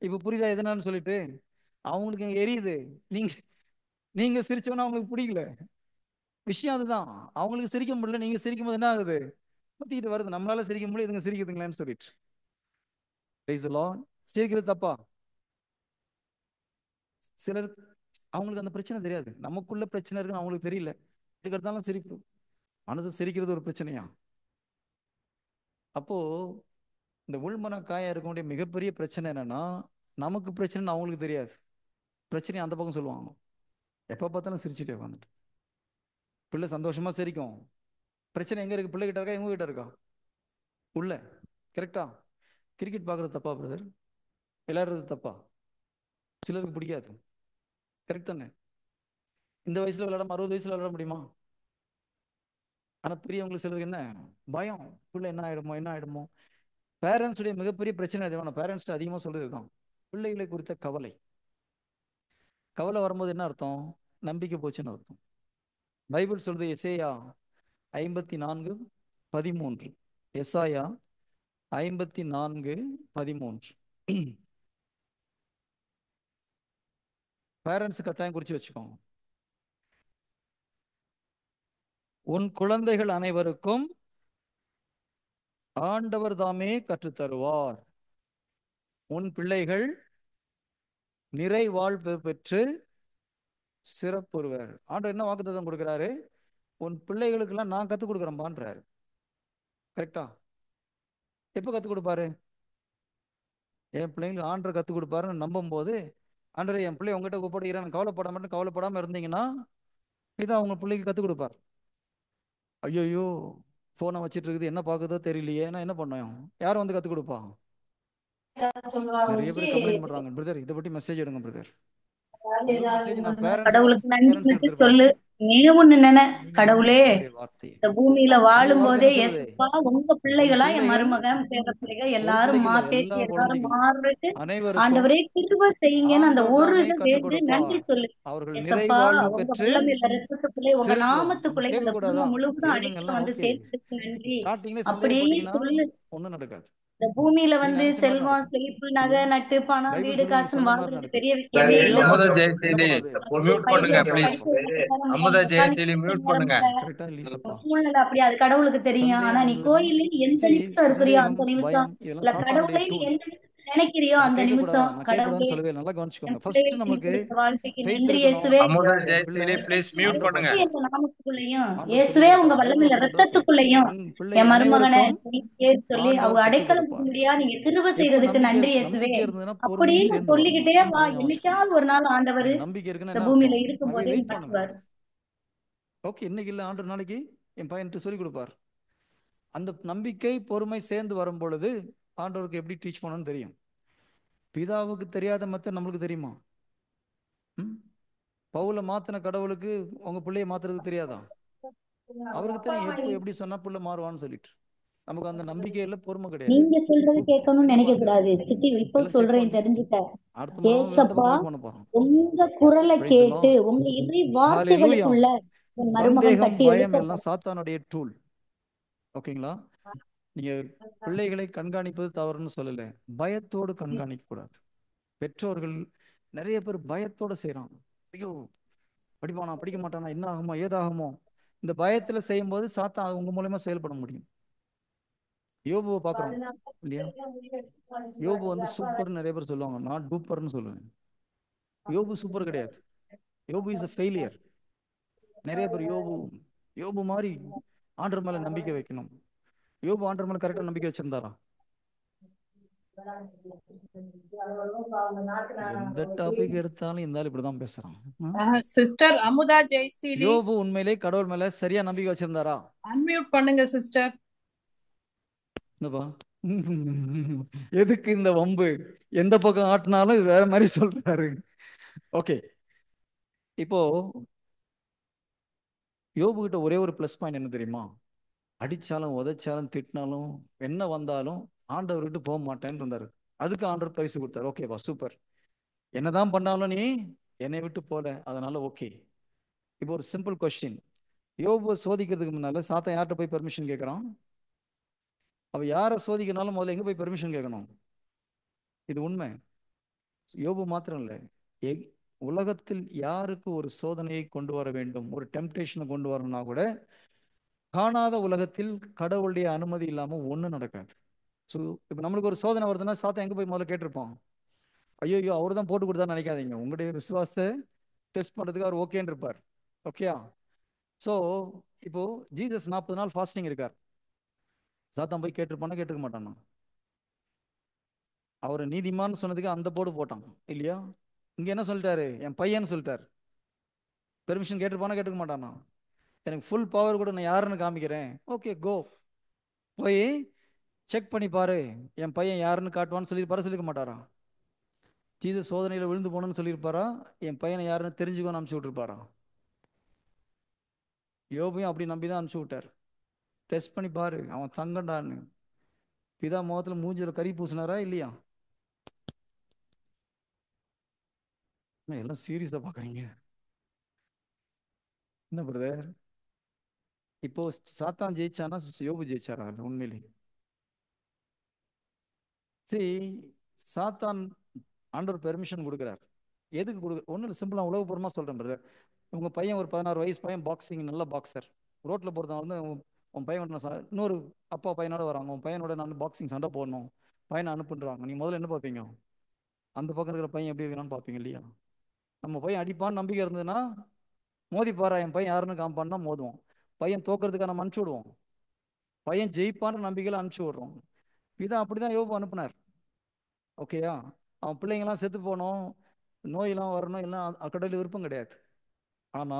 இப்ப புரியுதா எதனான்னு சொல்லிட்டு? அவங்களுக்கு இங்க எரியுது. நீங்க நீங்க சிரிச்சோன்னா அவங்களுக்கு பிடிக்கல. விஷயம் அதுதான். அவங்களுக்கு சிரிக்க முடியல, நீங்க சிரிக்கும் போது என்ன ஆகுது? பத்திக்கிட்டு வருது, நம்மளால சிரிக்க முடியல, இதுங்க சிரிக்குதுங்களேன்னு சொல்லிட்டு. Praise the Lord. சிரிக்கிறது தப்பா? சிலர் அவங்களுக்கு அந்த பிரச்சனை தெரியாது, நமக்குள்ள பிரச்சனை இருக்குன்னு அவங்களுக்கு தெரியல, இதுக்கு எடுத்தாலும் சிரிப்பு. மனசு சிரிக்கிறது ஒரு பிரச்சனையா? அப்போ இந்த உள்மன காயம் இருக்கக்கூடிய மிகப்பெரிய பிரச்சனை என்னன்னா, நமக்கு பிரச்சனைன்னு அவங்களுக்கு தெரியாது. பிரச்சனையை அந்த பக்கம் சொல்லுவாங்க. எப்ப பார்த்தாலும் சிரிச்சுட்டே உட்காந்துட்டு. பிள்ளை சந்தோஷமா சிரிக்கும். பிரச்சனை எங்க இருக்கு? பிள்ளை கிட்ட இருக்கா இவங்க கிட்ட இருக்கா? உள்ள. கரெக்டா? கிரிக்கெட் பார்க்கறது தப்பா பிரதர்? விளையாடுறது தப்பா? சிலருக்கு பிடிக்காது. கரெக்ட் தானே? இந்த வயசுல விளையாடாம 60 வயசுல விளையாட முடியுமா? ஆனா பெரியவங்களுக்கு சிலருக்கு என்ன பயம், பிள்ளை என்ன ஆயிடுமோ என்ன ஆயிடுமோ. பேரண்ட்ஸ் உடைய மிகப்பெரிய பிரச்சனை அது. பேரண்ட்ஸ் அதிகமா சொல்றதுதான் பிள்ளைகளை குறித்த கவலை. கவலை வரும்போது என்ன அர்த்தம்? நம்பிக்கை போச்சுன்னு அர்த்தம். பைபிள் சொல்றது எசேயா 54:13. எசாயா 54:13. பேரண்ட்ஸ் கட்டாயம் குறிச்சு வச்சுக்கோங்க. உன் குழந்தைகள் அனைவருக்கும் ஆண்டவர் தாமே கற்றுத்தருவார். உன் பிள்ளைகள் நிறைவாழ்வு பெற்று சிறப்புறுவர். ஆண்டவர் என்ன வாக்குத்தத்தம் கொடுக்கிறாரு? உன் பிள்ளைகளுக்கெல்லாம் நான் கத்துக் கொடுக்குறேன்பான்றாரு. கரெக்டா? எப்ப கத்துக் கொடுப்பாரு? என் பிள்ளைங்களுக்கு ஆண்டவர் கத்துக் கொடுப்பாருன்னு நம்பும் போது, ஆண்டவர் என் பிள்ளை உங்ககிட்ட ஒப்படைக்கிறேன் கவலைப்படாம இருந்தீங்கன்னா இதான் அவங்க பிள்ளைக்கு கத்துக் கொடுப்பார். ஐயோ, போனை வச்சிட்டு இருக்குது, என்ன பார்க்குதோ தெரியலையே, நான் என்ன பண்ணோம்? யாரும் வந்து கத்துக் கொடுப்பா? நிறைய பேர் கம்ப்ளைண்ட் பண்றாங்க, பிரதர் இதை பற்றி மெசேஜ் எடுங்க பிரதர். முதல் மெசேஜ் நான் பேரண்ட்ஸ் கடவுளுக்கு நன்றி பேரண்ட்ஸ் மெசேஜ் எடுத்திருப்பேன். சொல்லு. நீ ஒண்ணு நினை, கடவுளே, ஆண்டவருடைய வார்த்தை. இந்த பூமியில ஆண்டவர் வாழும் வார்த்தை போதே என்ன சொல்லுது? ஏசப்பா உங்க உன் பிள்ளைகளா, என் பிள்ளைகள், மருமகன் பேர பிள்ளைகள் ஒரு எல்லாரும் பிள்ளைக்கு இல்ல, எல்லா பேத்தி எல்லாரும் குழந்தைக்கும், மாறுறதுக்கு அனைவருக்கும் ஆண்டவரே கிருபை செய்யுங்கன்னு அந்த ஆண்டவர் ஒரு தாமே இதை கற்றுக் வேண்டி நன்றி கொடுப்பார். சொல்லு. அவர்கள் ஏசப்பா நிறைவாழ்வு உங்க பெற்று வல்லமையில ரத்தத்துக்குள்ளே உங்க சிறக்குவாங்க. நம்ம நாமத்துக்குள்ளே இந்த கேட்கக்கூடாதா? குடும்பம் முழுவதும் கேளுங்க, அடிக்கல எல்லாம் வந்து ஓகே. சேர்த்ததுக்கு நன்றி ஸ்டார்டிங்ல அப்படி சந்தேகப்பட்டீங்கன்னா சொல்லு. ஒன்றும் நடக்காது. இந்த பூமியில நீங்க வந்து நினைச்ச மாதிரி செல்வம் நடக்கும் செழிப்பு நகை இல்லையா? நட்டு பணம் பைபிள் வீடு சொல்லி நீங்க காசுன்னு சொன்ன மாதிரி வாழ்றது நடக்குது. பெரிய விஷயமே சரி, இல்ல. இல்லைன்னா அமுத என்ன ஜெயசீலி பண்ணாது? மியூட் பண்ணுங்க பையன் ப்ளீஸ். படிப்பு நேரம் இல்ல, அமுத மெக்கானிக் ஜெயசீலி மியூட் நேரம் பண்ணுங்க. இல்ல. கரெக்டா இல்லையா? தப்பா? உன் சூழ்நிலை அப்படி, அது கடவுளுக்கு தெரியும். ஆனா சந்தேகம் நீ வந்ததுன்னா கோயில்ல எந்த சரி, நிமிஷம் இருக்கிறியோ சந்தேகம், அந்த நிமிஷம், பயம் இல்ல இதெல்லாம் சாத்தானுடைய கடவுளை நீ டூல். எந்த நிமிஷம் நினைக்கிறியோ நம்ம அந்த கேட்கக்கூடாதா? நிமிஷம், நான் கடவுளே கேட்கக்கூடாதுன்னு சொல்லவே இல்லை. நல்லா கவனிச்சுக்கோங்க. என் ஃபர்ஸ்ட் பிள்ளைகளுக்கு நீ நமக்கு கொடுத்த வாழ்க்கைக்கு ஃபெய்த் நன்றி இருக்கணும். இயேசுவே. அமுத என் பிள்ளை ஜெயசீலி ப்ளீஸ் மியூட் ஆண்டவர் பண்ணுங்க. பார்த்துப்பார். எந்த நாமத்துக்குள்ளேயும் ஆண்டவர் சொல்லிக் இயேசுவே உங்க கொடுப்பார். பைபிள் வல்லமையில வசனம் தான் சொல்லுது. ரத்தத்துக்குள்ளேயும் உன் என் பிள்ளைகள் மருமகனை அனைவருக்கும் சொல்லி அவங்க ஆண்டவர் கற்றுக் அடைக்கலம் கொடுப்பார். புகும்படியா நீங்க கிருபை எப்ப செய்யறதுக்கு நம்பிக்கை நன்றி இருக்கு? இயேசுவே. நம்பிக்கை இருந்ததுன்னா பொறுமையும் அப்படின்னு சேர்ந்து வரணும். சொல்லிக்கிட்டே வா. அதை ஞாபகம். என்னைக்காவது ஒரு நாள் ஆண்டவர் எனக்கு நம்பிக்கை இருக்குன்னா இந்த என்ன பூமியில அர்த்தம்? இருக்கும் ஆகவே போதே வெயிட் பண்ணுங்க. மாற்றுவார். ஓகே, இன்னைக்கு இல்லை, ஆண்டு நாளைக்கு என் பையன்ட்டு சொல்லிக் கொடுப்பார். அந்த நம்பிக்கை பொறுமை சேர்ந்து வரும் பொழுது ஆண்டவருக்கு எப்படி டீச் பண்ணணும்னு தெரியும். பிதாவுக்கு தெரியாத மத்த நம்மளுக்கு தெரியுமா? ம்? பவுல மாத்தின கடவுளுக்கு உங்க பிள்ளைய மாத்துறது தெரியாதா? அவருக்கு தெரியும் எப்போ எப்படி சொன்னா புள்ள மாறுவான்னு சொல்லிட்டு. நமக்கு அந்த நம்பிக்கையில பொறுமை கிடையாது. நீங்க சொல்றது கேட்கணும்னு எல்லாம் நினைக்க பார்த்து கூடாது சித்தி, இப்போ எல்லாம் செக் சொல்றேன் பண்ணி தெரிஞ்சுக்க. அடுத்த மாதம் இந்த ஏசப்பா பக்கம் மீட் பண்ண போறோம். உங்க குரலை பிரைஸ் தி கேட்டு லார்ட். உங்க இறை ஹalleluya. வார்த்தைகளுக்குள்ள என் மருமகன் சந்தேகம், கட்டி பயம் எல்லாம் எழுப்பப்படும். சாத்தானுடைய டூல். ஓகேங்களா? நீங்க பிள்ளைகளை கண்காணிப்பது தவறுன்னு சொல்லல. பயத்தோடு கண்காணிக்க கூடாது. பெற்றோர்கள் நிறைய பேர் பயத்தோட செய்றாங்க. ஐயோ, படிப்பானா படிக்க மாட்டானா, என்ன ஆகுமோ ஏதாகுமோ, இந்த பயத்துல செய்யும்போது சாத்தான் அது உங்க மூலமா செயல்பட முடியும். யோபுவை பார்க்குறோம் இல்லையா? யோபு வந்து சூப்பர் நிறைய பேர் சொல்லுவாங்க, நான் டூப்பர்னு சொல்லுவேன். யோபு சூப்பர் கிடையாது. யோபு இஸ் a ஃபெயிலியர். நிறைய பேர் யோபு யோபு மாதிரி ஆண்டவர் மேல நம்பிக்கை வைக்கணும். யோபு ஆண்டவர் மேல கரெக்டா நம்பிக்கை வச்சிருந்தாரா? எந்த டாபிக் எடுத்தாலும் இந்த ஆள் இப்படிதான் பேசுறான். சிஸ்டர் அமுதா ஜெயசீலி யோபு உண்மையிலே கடவுள் மேல சரியா நம்பிக்கை வச்சிருந்தாரா? அன்மியூட் பண்ணுங்க சிஸ்டர். என்னப்பா? எதுக்கு இந்த வம்பு? எந்த பக்கம் ஆட்டினாலும் இது வேற மாதிரி சொல்றாரு. ஓகே, இப்போ யோபு கிட்ட ஒரே ஒரு ப்ளஸ் பாயிண்ட் என்ன தெரியுமா? அடிச்சாலும் உதைச்சாலும் திட்டினாலும் என்ன வந்தாலும் ஆண்டவர் விட்டு போக மாட்டேன்னு இருந்தாரு. அதுக்கு ஆண்டவர் பரிசு கொடுத்தாரு. ஓகேப்பா, சூப்பர். என்னதான் பண்ணாலும் நீ என்னை விட்டு போல, அதனால ஓகே. இப்போ ஒரு சிம்பிள் கொஸ்டின். யோபுவை சோதிக்கிறதுக்கு முன்னால சாத்தான் யார்கிட்ட போய் பெர்மிஷன் கேட்கறான்? அவ யாரை சோதிக்கனாலும் முதல்ல எங்க போய் பெர்மிஷன் கேட்கணும்? இது உண்மை. யோபு மாத்திரம் இல்லை, உலகத்தில் யாருக்கு ஒரு சோதனையை கொண்டு வர வேண்டும், ஒரு டெம்டேஷனை கொண்டு வரணும்னா கூட காணாத உலகத்தில் கடவுளுடைய அனுமதி இல்லாம ஒண்ணும் நடக்காது. ஸோ இப்போ நம்மளுக்கு ஒரு சோதனை வருதுன்னா சாத்தா எங்க போய் முதல்ல கேட்டிருப்போம்? ஐயோ ஐயோ, அவர் தான் போட்டு கொடுத்தா நினைக்காதீங்க. உங்களுடைய விசுவாசத்தை டெஸ்ட் பண்றதுக்கு அவர் ஓகேன்னு இருப்பார். ஓகேயா? ஸோ இப்போ ஜீசஸ் 40 நாள் ஃபாஸ்டிங் இருக்கார். சாத்தான் போய் கேட்டிருப்பானா? கேட்டிருக்க மாட்டானா? அவர் நீதிமான்னு சொன்னதுக்கு அந்த போர்டு போட்டான் இல்லையா? இங்க என்ன சொல்லிட்டாரு? என் பையன் சொல்லிட்டார். பெர்மிஷன் கேட்டிருப்பானா? கேட்டுக்க மாட்டானா? எனக்கு ஃபுல் பவர் கூட, நான் யாருன்னு காமிக்கிறேன். ஓகே, கோ, போய் செக் பண்ணி பாரு, என் பையன் யாருன்னு காட்டுவான்னு சொல்லியிருப்பாரா? சொல்லிக்க மாட்டாரா? ஜீசஸ் சோதனையில் விழுந்து போனோன்னு சொல்லியிருப்பாரா? என் பையனை யாருன்னு தெரிஞ்சுக்கோன்னு அனுப்பிச்சு விட்டுருப்பாரா? யோபையும் அப்படி நம்பி தான் அனுப்பிச்சு விட்டார். டெஸ்ட் பண்ணி பாரு, அவன் தங்கண்டான்னு. பிதா முகத்துல மூஞ்சில கறி பூசினாரா இல்லையா? எல்லாம் சீரியஸா பாக்குறீங்க என்ன பிரதர்? இப்போ சாத்தான் ஜெயிச்சானா யோபு ஜெயிச்சாரா உண்மையிலே? சரி, சாத்தான் ஆண்டவர் பெர்மிஷன் கொடுக்குறார். எதுக்கு ஒன்றும் இல்லை, சிம்பிளாக உலகபூர்வமாக சொல்கிறேன் பிரதர். உங்கள் பையன் ஒரு 16 வயசு பையன், பாக்ஸிங் நல்ல பாக்ஸர். ரோட்டில் போகிறத வந்து உன் பையன் இன்னொரு அப்பா பையனோட வராங்க, உன் பையனோட நான் பாக்ஸிங் சண்டை போடணும், பையனை அனுப்புன்றாங்க. நீ முதல்ல என்ன பார்ப்பீங்க? அந்த பக்கம் இருக்கிற பையன் எப்படி இருக்கிறான்னு பார்ப்பீங்க இல்லையா? நம்ம பையன் அடிப்பான்னு நம்பிக்கை இருந்ததுன்னா மோதி பாரா, என் பையன் யாருன்னு காமிப்பான்னு தான் மோதுவோம். பையன் தோக்கிறதுக்காக நம்ம அனுப்பிச்சு விடுவோம். பையன் ஜெயிப்பான்ற நம்பிக்கையில் அனுப்பிச்சு விடுறோம். இதான் அப்படிதான் யோபு அனுப்புனார். ஓகேயா? அவன் பிள்ளைங்கெல்லாம் செத்து போனோம், நோயெல்லாம் வரணும், எல்லாம் கடவுள் விருப்பம் கிடையாது. ஆனா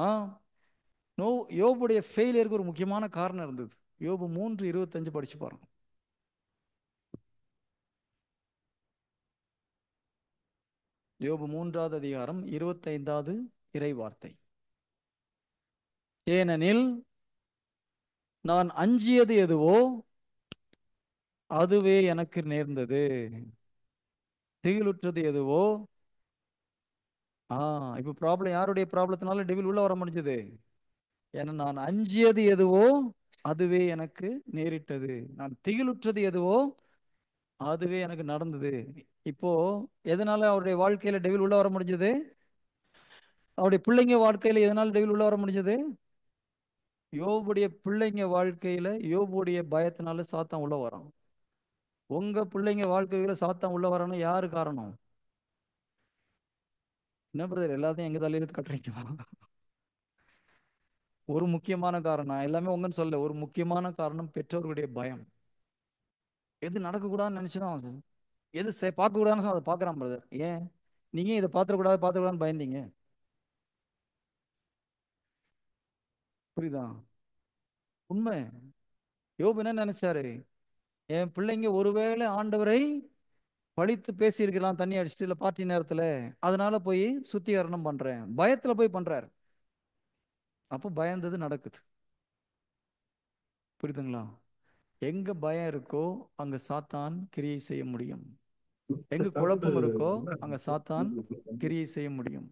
யோபுடைய ஃபெயிலியருக்கு ஒரு முக்கியமான காரணம் இருந்தது. யோபு 3:25 படிச்சு பாருங்க. யோபு 3வது அதிகாரம் 25வது இறை வார்த்தை. ஏனெனில் நான் அஞ்சியது எதுவோ அதுவே எனக்கு நேர்ந்தது. திகிலுற்றது எதுவோ இப்ப ப்ராப்ளம் யாருடைய ப்ராப்ளத்தினால டெவில் உள்ள வர முடிஞ்சது? ஏன்னா நான் அஞ்சியது எதுவோ அதுவே எனக்கு நேரிட்டது. நான் திகிலுற்றது எதுவோ அதுவே எனக்கு நடந்தது. இப்போ எதனால அவருடைய வாழ்க்கையில டெவில் உள்ள வர முடிஞ்சது? அவருடைய பிள்ளைங்க வாழ்க்கையில எதனால டெவில் உள்ள வர முடிஞ்சது? யோபுடைய பிள்ளைங்க வாழ்க்கையில யோபுடைய பயத்தினால சாத்தான் உள்ள வரான். உங்க பிள்ளைங்க வாழ்க்கையில சாத்தான் உள்ள வரணும் யாரு காரணம்? என்ன பிரதர் எல்லாத்தையும் எங்க தலையில கட்டுறீங்களா? ஒரு முக்கியமான காரணம், எல்லாமே உங்கன்னு சொல்ல, ஒரு முக்கியமான காரணம் பெற்றோர்களுடைய பயம். எது நடக்கக்கூடாதுன்னு நினைச்சனோ அது, எது பார்க்கக்கூடாதுன்னு அதை பார்க்குறான் பிரதர். ஏன் நீங்க இதை பார்த்துக்கூடாதுன்னு பயந்தீங்க? புரியுதா? உண்மை. யோபு என்ன நினைச்சாரு? என் பிள்ளைங்க ஒருவேளை ஆண்டவரை பழித்து பேசியிருக்கலாம் தண்ணி அடிச்சுட்டு இல்லை பார்ட்டி நேரத்துல, அதனால போய் சுத்திகரணம் பண்றேன், பயத்துல போய் பண்றாரு. அப்போ பயந்தது நடக்குது. புரியுதுங்களா? எங்க பயம் இருக்கோ அங்க சாத்தான் கிரியை செய்ய முடியும். எங்க குழப்பம் இருக்கோ அங்க சாத்தான் கிரியை செய்ய முடியும்.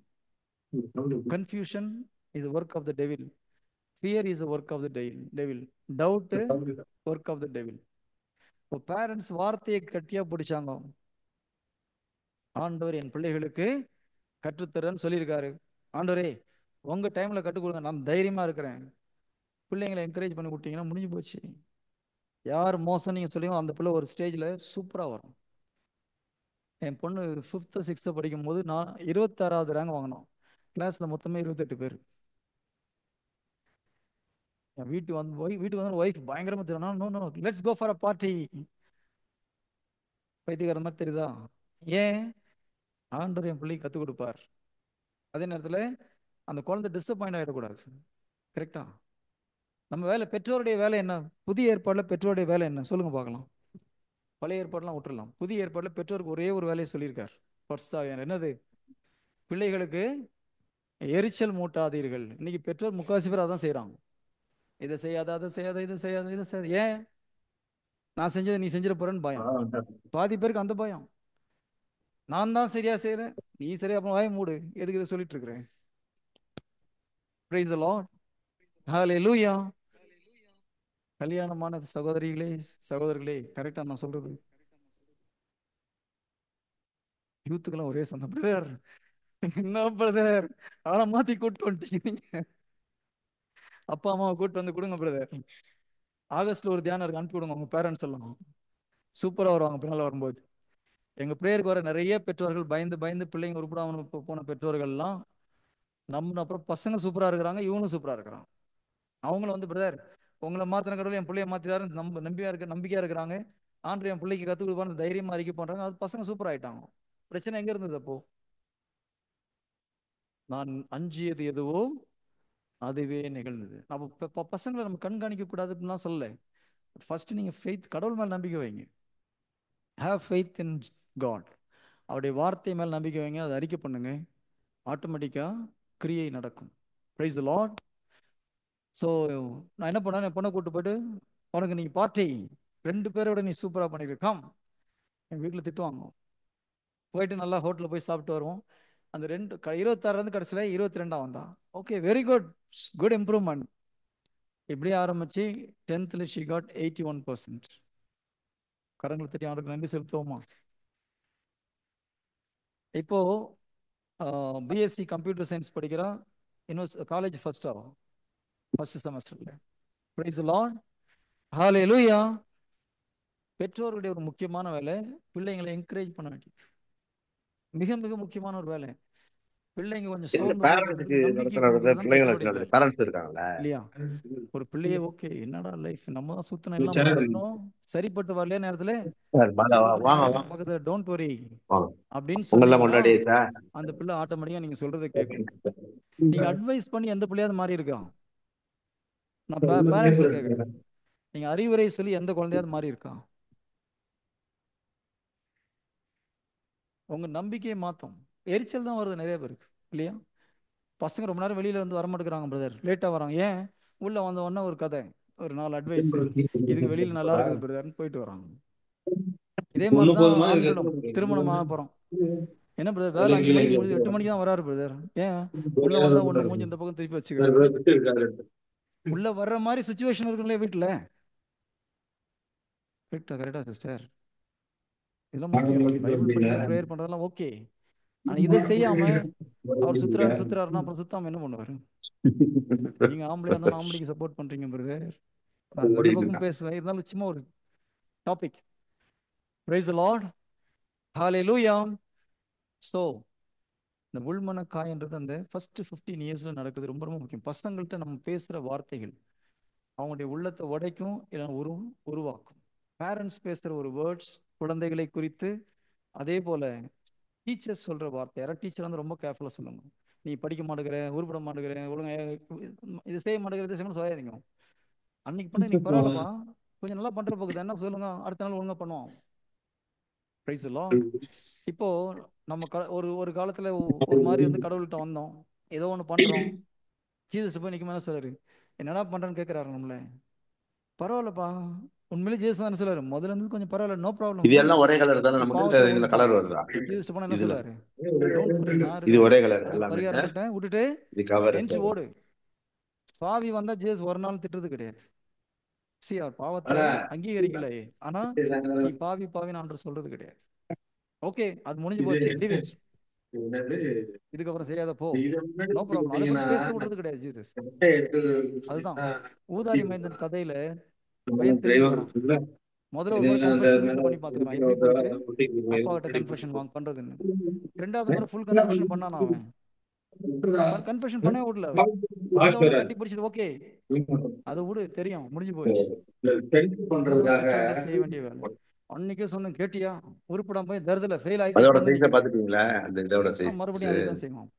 Confusion is work of the devil. Fear is work of the devil. Doubt work of the devil. இப்போ பேரண்ட்ஸ் வார்த்தையை கட்டியா பிடிச்சாங்க. ஆண்டவர் என் பிள்ளைகளுக்கு கற்றுத்தரன்னு சொல்லியிருக்காரு. ஆண்டவரே உங்க டைம்ல கற்றுக் கொடுங்க, நான் தைரியமா இருக்கிறேன். பிள்ளைங்களை என்கரேஜ் பண்ணி விட்டீங்கன்னா முடிஞ்சு போச்சு. யார் மோசம் நீங்க சொல்லியோ அந்த பிள்ளை ஒரு ஸ்டேஜ்ல சூப்பரா வரும். என் பொண்ணு 5th 6th படிக்கும் போது நான் 26வது ரேங்க் வாங்கினோம். கிளாஸ்ல மொத்தமே 28 பேர். என் வீட்டுக்கு வந்து ஒய்ஃப் பயங்கரமா தெரியும். No no let's go for a party. பைத்தியக்கார மாதிரி தெரியுதா? ஏன்? ஆண்டவர் என் பிள்ளைக்கு கற்றுக் கொடுப்பார். அதே நேரத்தில் அந்த குழந்தை டிசப்பாயிண்ட் ஆகிடக்கூடாது. கரெக்டா? நம்ம வேலை, பெற்றோருடைய வேலை என்ன? புதிய ஏற்பாடுல பெற்றோருடைய வேலை என்ன சொல்லுங்க பார்க்கலாம். பழைய ஏற்பாடுலாம் விட்டுறலாம். புதிய ஏற்பாடுல பெற்றோருக்கு ஒரே ஒரு வேலையை சொல்லியிருக்கார். என்னது? பிள்ளைகளுக்கு எரிச்சல் மூட்டாதீர்கள். இன்னைக்கு பெற்றோர் முக்காவாசி பேர் அதான் செய்யறாங்க. இதை செய்யாத, அதை செய்யாத, இதை செய்யாத, இதை செய்யாத. ஏன்? நான் செஞ்சதை நீ செஞ்சிட போறேன்னு பயம். பாதி பேருக்கு அந்த பயம். நான் தான் சரியா செய்யறேன், நீ சரியா வாய மூடு, எதுக்கு இதை சொல்லிட்டு இருக்கிறேன்? Praise the lord. ஹல்லேலூயா. கல்யாணமான சகோதரிகளே சகோதரர்களே, கரெக்டா நான் சொல்றது? யூத்துக்கெல்லாம் ஒரே சந்தம். பிரதர் என்ன பிரதர் ஆளை மாத்தி கூட்டு வந்துட்டீங்க நீங்க. அப்பா அம்மாவை கூட்டு வந்து கொடுங்க பிரதர். ஆகஸ்ட்ல ஒரு தியானம் இருக்கு, அனுப்பி விடுங்க உங்க பேரண்ட்ஸ் எல்லாம். சூப்பரா வருவாங்க பின்னால வரும்போது. எங்க பிரேயருக்கு வர நிறைய பெற்றோர்கள் பயந்து பயந்து பிள்ளைங்க உருப்படாம போன பெற்றோர்கள்லாம் நம்ம அப்புறம் பசங்க சூப்பரா இருக்கிறாங்க, இவனும் சூப்பரா இருக்கிறான். அவங்கள வந்து பிரதர் உங்களை மாத்தின கடவுள் என் பிள்ளைய மாத்திராரு நம்பிக்கையா இருக்கிறாங்க. ஆண்டு என் பிள்ளைக்கு கற்றுக் கொடுப்பான்னு தைரியமா அறிக்கை பண்றாங்க. அது பசங்க சூப்பர் ஆயிட்டாங்க. பிரச்சனை எங்க இருந்தது அப்போ? நான் அஞ்சியது எதுவோ அதுவே நிகழ்ந்தது. நம்ம பசங்களை நம்ம கண்காணிக்க கூடாதுன்னு சொல்லல. ஃபர்ஸ்ட் நீங்க ஃபெய்த், கடவுள் மேல் நம்பிக்கை வைங்க. Have faith in God. அவருடைய வார்த்தை மேல் நம்பிக்கை வைங்க, அதை அறிக்கை பண்ணுங்க, ஆட்டோமேட்டிக்கா கிரியை நடக்கும். Price the Lord. ஸோ நான் என்ன பண்ணேன், என் பொண்ணை கூட்டு போயிட்டு உனக்கு நீ பார்ட்டி 2 பேரோட நீ சூப்பராக பண்ணிருக்காம். என் வீட்டில் திட்டுவாங்க. போயிட்டு நல்லா ஹோட்டலில் போய் சாப்பிட்டு வருவோம். அந்த 26 கடைசியில் 22 வந்தான். Okay very good, good improvement. இப்படியே ஆரம்பிச்சு 10th ஷி காட் 81%. கடங்களை தட்டி அவருக்கு நன்றி செலுத்துவோமா? இப்போ பிஎஸ்சி கம்ப்யூட்டர் சயின்ஸ் படிக்கிறா. இன்னும் காலேஜ் ஃபர்ஸ்ட் ஆகும், ஃபர்ஸ்ட் செமஸ்டர்ல. Praise the lord. ஹல்லேலூயா. பெற்றோருடைய ஒரு முக்கியமான வேலை பிள்ளைங்களை என்கரேஜ் பண்ண வேண்டியது. மிக மிக முக்கியமான ஒரு வேலை. பிள்ளைங்க கொஞ்சம் இந்த சோர்ந்து பேரண்ட்ஸுக்கு போயிட்டு நம்பிக்கை நடத்துறது கொடுக்கறது பிள்ளைங்களை வச்சு பெற்றோருடைய நடத்துது. வேலை பேரண்ட்ஸ் இருக்காங்கல்ல, இல்லையா? ஒரு பிள்ளையே ஓகே என்னடா லைஃப், நம்ம தான் சுத்தணும் எல்லாம் பண்ணிட்டோம், சரிப்பட்டு வரலையே நேரத்துல வாங்க வாங்க பக்கத்துல டோன்ட் வரி வாங்க, அப்படின்னு உங்களெல்லாம் சொன்னீங்கன்னா கொண்டாடியாச்சா? அந்த பிள்ளை ஆட்டோமேட்டிக்கா நீங்க சொல்றதை கேட்கும். நீங்க அட்வைஸ் பண்ணி எந்த பிள்ளையாவது மாறி இருக்கா? நான் பேரண்ட்ஸை கேட்கறேன். நீங்க அறிவுரை சொல்லி எந்த குழந்தையாவது மாறி இருக்கா? உங்க நம்பிக்கையை மாத்தும். எரிச்சல் தான் வருது நிறைய பேருக்கு இல்லையா? பசங்க ரொம்ப நேரம் வெளியில வந்து வரமாட்டேங்கிறாங்க பிரதர், லேட்டா வராங்க. ஏன்? உள்ள வந்த உடனே ஒரு கதை, ஒரு 4 அட்வைஸ், இதுக்கு வெளியில நல்லா இருக்குது பிரதர்னு போயிட்டு வராங்க. இதே மாதிரி ஒண்ணு தான் போதுமா ஆண்களும் திருமணம் ஆக போறோம். என்ன பிரதர், வேலை 5 மணிக்கு முடிஞ்சு 8 மணிக்கு தான் வராரு பிரதர். ஏன்? உள்ள வந்தா ஒண்ணு மூஞ்சி இந்த பக்கம் திருப்பி வச்சுக்கிறாரு. உள்ள வர்ற மாதிரி சுச்சுவேஷன் இருக்குல்ல வீட்டுல. கரெக்டா சிஸ்டர்? இதெல்லாம் முக்கியம். பைபிள் படிக்கிறது, ப்ரேயர் பண்றதெல்லாம் ஓகே. ஆனா இதை செய்யாம அவர் சுத்துறாருன்னா அப்புறம் சுத்தாம என்ன பண்ணுவாரு? நீங்க ஆம்பளையா இருந்தாலும் ஆம்பளைக்கு சப்போர்ட் பண்றீங்க பிரதர். நான் ரெண்டு பக்கம் பேசுவேன், இருந்தாலும் சும்மா ஒரு topic. Price the lord, hallelujah. So இந்த உள்மன காயன்றது அந்த ஃபர்ஸ்ட் 15 இயர்ஸ்ல நடக்குது. ரொம்ப ரொம்ப முக்கியம். பசங்கள்கிட்ட நம்ம பேசுற வார்த்தைகள் அவங்களுடைய உள்ளத்தை உடைக்கும், இல்லை உருவாக்கும். பேரண்ட்ஸ் பேசுற ஒரு வேர்ட்ஸ் குழந்தைகளை குறித்து, அதே போல டீச்சர்ஸ் சொல்ற வார்த்தை. யாராவது டீச்சர் வந்து ரொம்ப கேர்ஃபுல்லாக சொல்லணும். நீ படிக்க மாட்டேங்கிற, உருப்பட மாட்டேங்கிற, ஒழுங்கா இது செய்ய மாட்டேங்கிற, இது செய்யணும் சொல்லாதீங்க. அன்னைக்கு பண்ண நீ பரவாயில்லப்பா, கொஞ்சம் நல்லா பண்ற போகுது, என்ன சொல்லுங்க, அடுத்த நாள் ஒழுங்கா பண்ணுவோம். Price the Lord. இப்போ நம்ம ஒரு காலத்துல ஒரு மாதிரி வந்து கடவுள்கிட்ட வந்தோம், ஏதோ ஒன்று பண்றோம். ஜீசஸ் போய் நிற்கும், என்ன சொல்றாரு? என்னடா பண்றேன்னு கேட்கிறாரு நம்மள. பரவாயில்லப்பா, உண்மையிலே ஜீசஸ் தானே சொல்றாரு, முதல்ல இருந்து கொஞ்சம் பரவாயில்ல, நோ ப்ராப்ளம், இது எல்லாம் ஒரே கலர் தானே நமக்கு? பாவத்துல இதுல விழுந்துட்டான். கலர் வருதா? ஜீசஸ் போனா என்ன இதுல சொல்றாரு? டோன்ட் வரி, நான் இது இருக்கிறேன், ஒரே கலர் அது எல்லாமே. பரிகாரம் பண்ணிட்டேன், விட்டுட்டு இது கவர் எஞ்சி ஓடு. பாவி வந்தா ஜீசஸ் ஒரு நாள் திட்டுறது கிடையாது. அவர் பாவத்தை அங்கீகரிக்கல, ஆனா நீ பாவி பாவி நான் சொல்றது கிடையாது. ஓகே, அது முடிஞ்சு போச்சு, லீவ் இட், இதுக்கப்புறம் செய்யாத போ, நோ ப்ராப்ளம். அதை பத்தி பேச விடுறது கிடையாது ஜீசஸ். அதுதான் ஊதாரி மைந்தன் கதையில பையன் திரும்பி வரான். முதல்ல ஒரு முறை கன்ஃபெஷன் வீட்டில் பண்ணி பார்த்துக்கிறான், எப்படி போயிட்டு அப்பா கிட்ட கன்ஃபெஷன் பண்றதுன்னு. 2வது முறை ஃபுல் கன்ஃபெஷன் பண்ணான் அவன். கன்ஃபெஷன் பண்ணவே விடல. வந்த உடனே கட்டி பிடிச்சது, ஓகே அதை விடு, தெரியும், முடிஞ்சு போச்சு. இதுதான் பெற்றோர்கள் செய்ய வேண்டிய வேலை. அன்னைக்கே சொன்ன கேட்டியா, உருப்படாம போய் தருதல ஃபெயில் ஆகிட்டு அதோட வந்து சைஸை நிக்கிறேன். பாத்துட்டீங்களா? அந்த இதோட சைஸ் மறுபடியும் அதே தான் செய்வோம்.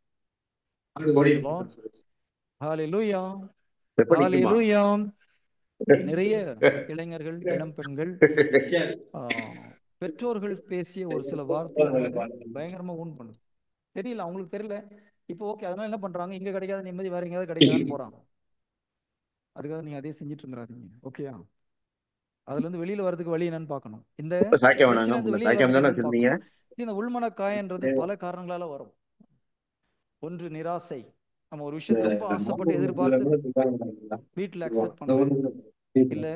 ஹalleluya, எப்ப நிக்குமா? ஹalleluya. நிறைய இளைஞர்கள், இளம் பெண்கள் பெற்றோர்கள் பேசிய ஒரு சில வார்த்தைகளை பயங்கரமா ஊன் பண்ணுது. தெரியல, அவங்களுக்கு தெரியல. இப்போ ஓகே, அதனால என்ன பண்றாங்க, இங்க கிடைக்காத நிம்மதி வேற எங்கேயாவது கிடைக்காதான்னு போறாங்க. அதுக்காக நீங்க அதே செஞ்சுட்டு இருந்துடாதீங்க, ஓகேயா? அதுல இருந்து வெளியில வர்றதுக்கு வழி என்னன்னு பார்க்கணும். இந்த சாய்க்க வேணாங்க, பிரச்சனை இருந்து வெளியில சாய்க்காம வர்றதுக்கு தானே என்னன்னு வச்சிருந்தீங்க. பார்க்கணும். இந்த உள்மன காயன்றது பல காரணங்களால வரும். ஒன்று நிராசை. நம்ம ஒரு விஷயத்தை ரொம்ப ஆசைப்பட்டு எதிர்பார்த்து வீட்டில் அக்செப்ட் பண்ணல, இல்ல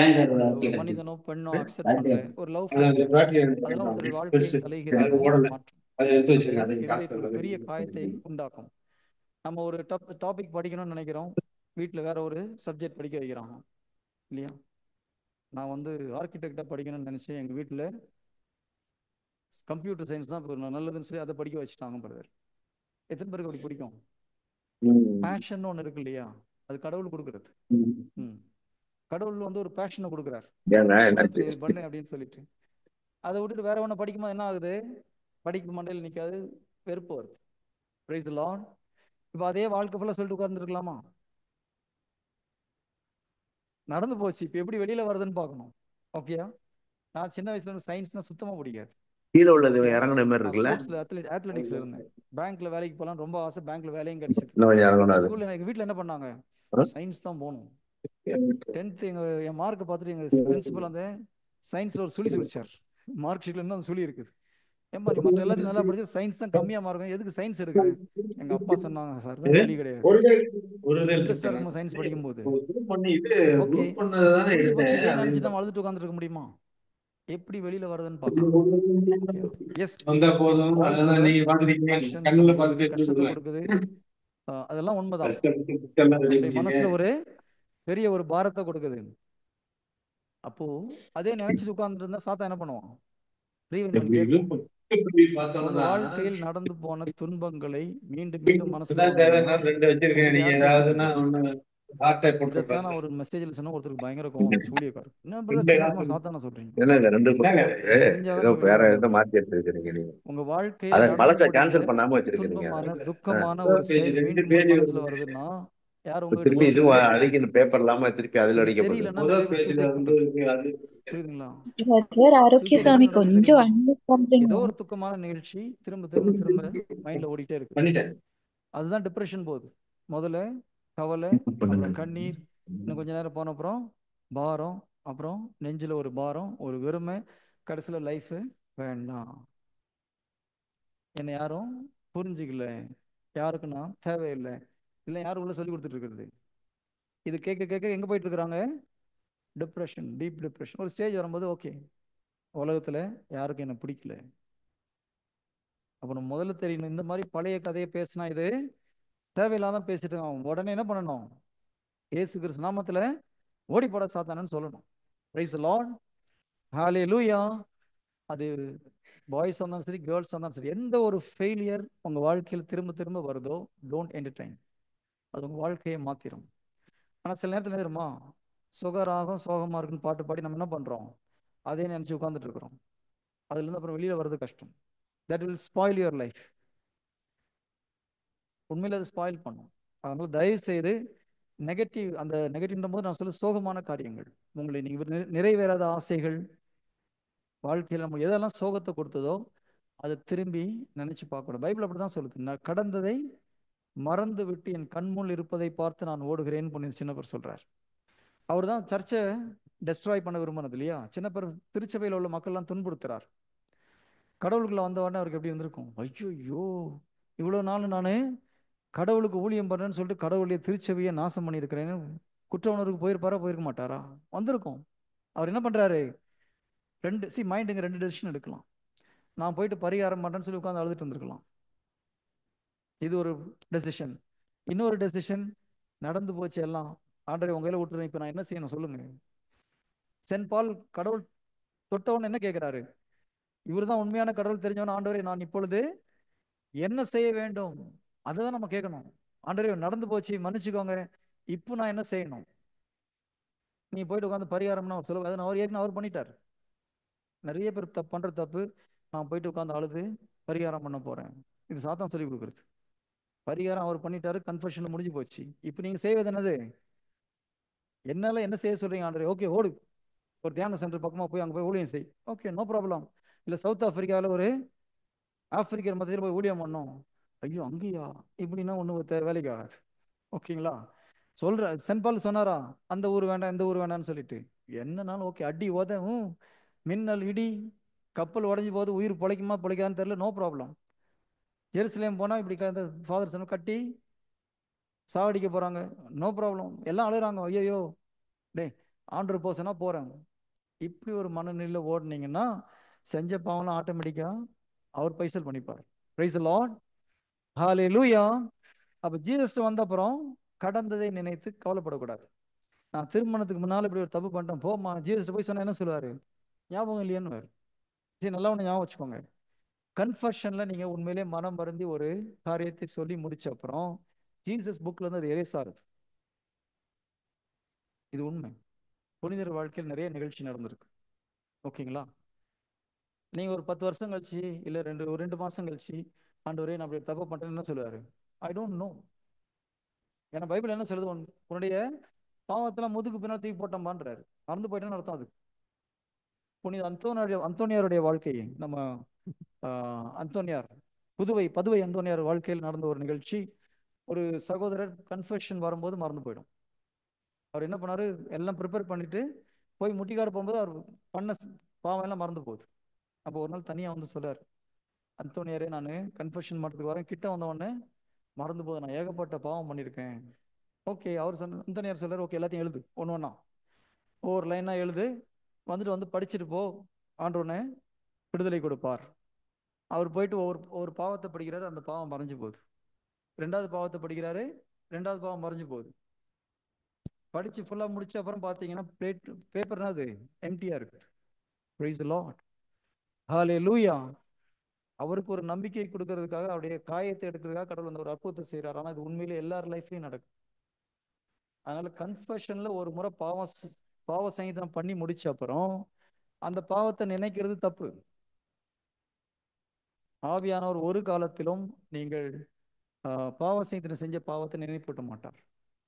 அந்த ஒரு மனிதனோ பெண்ணோ அக்செப்ட் பண்ணல, ஒரு லவ் ஃபெயிலியர், அதெல்லாம் ஒருத்தர் வாழ்க்கையை தலைகீழாக மாற்றும். அது இருதயத்தில் ஒரு பெரிய காயத்தை உண்டாக்கும். நம்ம ஒரு டாபிக் படிக்கணும்னு நினைக்கிறோம், வீட்டில் வேற ஒரு சப்ஜெக்ட் படிக்க வைக்கிறாங்க, இல்லையா? நான் வந்து ஆர்கிடெக்டாக படிக்கணும்னு நினச்சேன், எங்கள் வீட்டில் கம்ப்யூட்டர் சயின்ஸ் தான் இப்போ நல்லதுன்னு சொல்லி அதை படிக்க வச்சுட்டாங்க பிரதர். எத்தனை பேருக்கு அப்படி பிடிக்கும்? பேஷன் ஒன்று இருக்கு இல்லையா, அது கடவுள் கொடுக்குறது. கடவுள் வந்து ஒரு பேஷனை கொடுக்குறாரு, இது பண்ணு அப்படின்னு சொல்லிட்டு. அதை விட்டுட்டு வேற ஒன்று படிக்கும்போது என்ன ஆகுது? படிக்க மண்டையில் நிற்காது, வெறுப்பு வருது. Price the Lord. இப்போ அதே வாழ்க்கை ஃபுல்லாக சொல்லிட்டு உட்கார்ந்துருக்கலாமா? நடந்து போச்சு. இப்போ எப்படி வெளியில வருதுன்னு பார்க்கணும், ஓகேயா? நான் சின்ன வயசுல இருந்து சயின்ஸ்னா சுத்தமாக பிடிக்காது. கீழே உள்ளது இறங்குன மாதிரி இருக்குல்ல. ஸ்போர்ட்ஸ்ல அத்லெட்டிக்ஸ்ல இருந்தேன். பேங்க்ல வேலைக்கு போகலாம் ரொம்ப ஆசை, பேங்க்ல வேலையும் கிடைச்சது. ஸ்கூல்ல எங்க வீட்டில் என்ன பண்ணாங்க, சயின்ஸ் தான் போகணும். 10th என் மார்க்கை பார்த்துட்டு எங்க பிரின்சிபல் அந்த சயின்ஸ்ல ஒரு சுழி சுழிச்சார். மார்க் ஷீட்ல இன்னும் அந்த சுழி இருக்குது. ஏன்பா நீ மற்ற எல்லாத்தையும் நல்லா படிச்சு சயின்ஸ் தான் கம்மியா மார்க், எதுக்கு சயின்ஸ் எடுக்கிறேன்? எங்க அப்பா சொன்னாங்க, சார் வேற வழி கிடையாது, இன்ட்ரெஸ்டா இருக்கும் சயின்ஸ் படிக்கும் போது. ஓகே, இதே நினைச்சு நம்ம அழுதுட்டு உட்கார்ந்துட்டு இருக்க முடியுமா? எப்படி வெளியில வருதுன்னு பார்க்கலாம். எஸ், கஷ்டத்தை கொடுக்குது, அதெல்லாம் உண்மைதான். மனசுல ஒரு பெரிய ஒரு பாரத்தை கொடுக்குது. அப்போ அதே நினைச்சிட்டு உட்கார்ந்துட்டு இருந்தா சாத்தா என்ன பண்ணுவான்? உங்க வாழ்க்கையில் நடந்து போன துன்பங்களை மீண்டும் மீண்டும் மனசுல இதைத்தான் நான் ஒரு மெசேஜ்ல சொன்ன, ஒருத்தருக்கு பயங்கர கோவம், சூழியக்காரு, என்ன பிரதர் சாத்தான சொல்றீங்க? உங்க வாழ்க்கையில துன்பமான துக்கமான ஒரு செயல் மீண்டும் மனசுல வருதுன்னா யார் உங்க திருப்பி இது அடிக்கணும், பேப்பர் இல்லாம திருப்பி அதுல அடிக்கப்படுது. புரியுதுங்களா? ஆரோக்கியசாமி கொஞ்சம் ஏதோ ஒரு துக்கமான நிகழ்ச்சி திரும்ப திரும்ப திரும்ப மைண்ட்ல ஓடிட்டே இருக்கு. அதுதான் டிப்ரெஷன் போகுது. முதல்ல கவலை, அப்புறம் கண்ணீர், இன்னும் கொஞ்ச நேரம் போன அப்புறம் பாரம், அப்புறம் நெஞ்சில் ஒரு பாரம், ஒரு வெறுமை, கடைசியில் லைஃபு வேண்டாம், என்னை யாரும் புரிஞ்சுக்கல, யாருக்கும் நான் தேவையில்லை, இல்லை யாரும் உள்ள சொல்லி கொடுத்துட்டு இருக்கிறது. இது கேட்க கேட்க எங்கே போயிட்டு இருக்கிறாங்க? Depression, deep depression. ஒரு ஸ்டேஜ் வரும்போது ஓகே, உலகத்தில் யாருக்கும் என்ன பிடிக்கல. அப்போ நம்ம முதல்ல தெரியணும், இந்த மாதிரி பழைய கதையை பேசினா இது தேவையில்லாத பேசிட்டு இருக்கான். உடனே என்ன பண்ணணும்? இயேசு கிறிஸ்து நாமத்துல ஓடி போட சாத்தானன்னு சொல்லணும். பிரைஸ் தி லார்ட், ஹalleluya. அது பாய்ஸ் இருந்தாலும் சரி, கேர்ள்ஸ் இருந்தாலும் சரி, எந்த ஒரு ஃபெயிலியர் உங்க வாழ்க்கையில் திரும்ப திரும்ப வருதோ, டோன்ட் என்டர்டைன். அது உங்க வாழ்க்கையை மாத்திரும். ஆனா சில நேரத்தில் என்ன தெரியுமா, சுகராகம் சோகமா இருக்குன்னு பாட்டு பாடி நம்ம என்ன பண்றோம்? அதே நினைச்சு உட்கார்ந்துட்டு இருக்கிறோம். அதுல இருந்து அப்புறம் வெளியில வர்றது கஷ்டம். That will spoil your life. உண்மையில அது ஸ்பாயில் பண்ணும். அதனால தயவு செய்து நெகட்டிவ், அந்த நெகட்டிவ்ன்ற போது நான் சொல்ல சோகமான காரியங்கள், உங்களை நீங்க நிறைவேறாத ஆசைகள், வாழ்க்கையில் நம்ம எதெல்லாம் சோகத்தை கொடுத்ததோ அதை திரும்பி நினைச்சு பார்க்கணும். பைபிள் அப்படிதான் சொல்லுது. நான் கடந்ததை மறந்து விட்டு என் கண்முள் இருப்பதை பார்த்து நான் ஓடுகிறேன் பண்ணி சின்னப்பர் சொல்றார். அவர் தான் சர்ச்சை டெஸ்ட்ராய் பண்ண விரும்பினது இல்லையா? சின்னப்பர் திருச்சபையில் உள்ள மக்கள்லாம் துன்புறுத்துறார். கடவுளுக்குள்ள வந்த உடனே அவருக்கு எப்படி இருந்திருக்கும்? ஐயோ, இவ்வளவு நாள் நான் கடவுளுக்கு ஊழியம் பண்றேன்னு சொல்லிட்டு கடவுளுடைய திருச்சபையை நாசம் பண்ணியிருக்கிறேன்னு குற்ற உணர்வுக்கு போயிருப்பாரா, போயிருக்க மாட்டாரா? வந்திருக்கும். அவர் என்ன பண்றாரு? மைண்டுங்க ரெண்டு டெசிஷன் எடுக்கலாம். நான் போயிட்டு பரிகாரம் பண்றேன்னு சொல்லி உட்காந்து அழுதுட்டு இருந்திருக்கலாம். இது ஒரு டெசிஷன். இன்னொரு டெசிஷன், நடந்து போச்சு எல்லாம், ஆண்டரை உங்க கையில விட்டுறேன், இப்ப நான் என்ன செய்யணும் சொல்லுங்க. சென்ட் பால் கடவுள் தொட்டவன் என்ன கேட்கிறாரு? இவர் தான் உண்மையான கடவுள் தெரிஞ்சவன். ஆண்டவரே, நான் இப்பொழுது என்ன செய்ய வேண்டும்? அதுதான் நம்ம கேட்கணும். ஆண்டவரே, நடந்து போச்சு, மன்னிச்சுக்கோங்க, இப்போ நான் என்ன செய்யணும்? நீ போயிட்டு உட்காந்து பரிகாரம்னா சொல்லுவாங்க. அதை அவர் ஏற்கனவே அவர் பண்ணிட்டார். நிறைய பேர் பண்ற தப்பு, நான் போயிட்டு உட்காந்து அழுது பரிகாரம் பண்ண போறேன். இது சாத்தான் சொல்லி கொடுக்குறது. பரிகாரம் அவர் பண்ணிட்டாரு, கன்ஃபெஷன் முடிஞ்சு போச்சு. இப்போ நீங்க செய்வது என்னது? என்னால என்ன செய்ய சொல்றீங்க ஆண்டரே? ஓகே, ஓடு, ஒரு தியான சென்டர் பக்கமா போய் அங்க போய் ஊழியம் செய். Okay, no problem. இல்ல சவுத் ஆப்பிரிக்காவில் ஒரு ஆப்பிரிக்கர் மத்தியில் போய் ஊழியம் பண்ணோம். ஐயோ, அங்கேயா? இப்படின்னா ஒன்றும் வேலைக்கு ஆகாது. ஓகேங்களா? சொல்ற சென்ட் பால் சொன்னாரா, அந்த ஊர் வேண்டாம் இந்த ஊர் வேண்டாம்னு சொல்லிட்டு? என்னன்னாலும் ஓகே, அடி உதவும், மின்னல் இடி, கப்பல் உடஞ்சி போது, உயிர் பொழைக்குமா பொழைக்காதுன்னு தெரியல, நோ ப்ராப்ளம். ஜெருசலேம் போனா இப்படி ஃபாதர் சொன்ன கட்டி சாவடிக்க போறாங்க, நோ ப்ராப்ளம். எல்லாம் அழுறாங்க, ஐயோ டே, ஆண்டர் போசனா போறேன். இப்படி ஒரு மனநிலையில ஓடுனீங்கன்னா செஞ்ச பாவம்லாம் ஆட்டோமேட்டிக்கா அவர் பைசல் பண்ணிப்பார். பிரைஸ் தி லார்ட், ஹalleluya. அப்ப ஜீசஸ் வந்த அப்புறம் கடந்ததை நினைத்து கவலைப்படக்கூடாது. நான் திருமணத்துக்கு முன்னால இப்படி ஒரு தப்பு பண்ணிட்டேன், போமா ஜீசஸ் போய் சொன்னா என்ன சொல்லுவாரு? ஞாபகம் இல்லையான்னு. சரி, நல்லா ஒன்று ஞாபகம் வச்சுக்கோங்க. கன்ஃபஷன்ல நீங்க உண்மையிலே மனம் வருந்தி ஒரு காரியத்தை சொல்லி முடிச்ச அப்புறம் ஜீசஸ் புக்ல இருந்து அது எரேஸ் ஆகுது. இது உண்மை. புனிதர் வாழ்க்கையில் நிறைய நிகழ்ச்சி நடந்திருக்கு. ஓகேங்களா? நீங்க ஒரு 10 வருஷம் கழிச்சு, இல்ல ஒரு 2 மாசம் கழிச்சு, ஆண்டவரே நான் அப்படி தப்பு பண்றேன்னு என்ன சொல்லுவாரு? I don't know. ஏன்னா பைபிள் என்ன சொல்லுது? உன்னுடைய பாவத்தெல்லாம் முதுகு பின்னால் தூக்கி போட்டோம்பான்றாரு. மறந்து போயிட்டேன்னு அர்த்தம் அது. புனித அந்தோனியாருடைய வாழ்க்கையை நம்ம அந்தோனியார், பதுவை அந்தோனியார் வாழ்க்கையில் நடந்த ஒரு நிகழ்ச்சி. ஒரு சகோதரர் கன்ஃபெஷன் வரும்போது மறந்து போயிடும். அவர் என்ன பண்ணாரு? எல்லாம் ப்ரிப்பேர் பண்ணிட்டு போய் முட்டிக்காடு போகும்போது அவர் பண்ண பாவம் எல்லாம் மறந்து போகுது. அப்போ ஒரு நாள் தனியா வந்து சொல்றாரு, அந்தோனியாரே, நான் கன்ஃபெஷன் பண்ணுறதுக்கு வரேன், கிட்ட வந்த உடனே மறந்து போகுது, நான் ஏகப்பட்ட பாவம் பண்ணியிருக்கேன். ஓகே, அவர் அந்தோனியார் சொல்றாரு, ஓகே எல்லாத்தையும் எழுது, ஒன்று ஒன்றா ஒவ்வொரு லைனா எழுது, வந்து படிச்சுட்டு போ, ஆண்டவனே விடுதலை கொடுப்பார். அவர் போயிட்டு ஒவ்வொரு பாவத்தை படிக்கிறாரு, அந்த பாவம் மறைஞ்சு போகுது. ரெண்டாவது பாவத்தை படிக்கிறாரு, ரெண்டாவது பாவம் மறைஞ்சு போகுது. படிச்சு ஃபுல்லா முடிச்ச அப்புறம் பாத்தீங்கன்னா பேப்பர்னா அது எம்டியா இருக்கு. பிரைஸ் தி லார்ட், ஹalleluya. அவருக்கு ஒரு நம்பிக்கை கொடுக்கறதுக்காக, அவருடைய காயத்தை எடுக்கிறதுக்காக கடவுள் அந்த ஒரு அற்புதத்தை செய்யறாரு. ஆனா இது உண்மையிலே எல்லார் லைஃப்லயும் நடக்கும். அதனால கன்ஃபெஷன்ல ஒரு முறை பாவ சங்கீதம் பண்ணி முடிச்ச அப்புறம் அந்த பாவத்தை நினைக்கிறது தப்பு. ஆவியானவர் ஒரு காலத்திலும் நீங்கள் பாவ சங்கீதம் செஞ்ச பாவத்தை நினைப்பூட்ட மாட்டார்.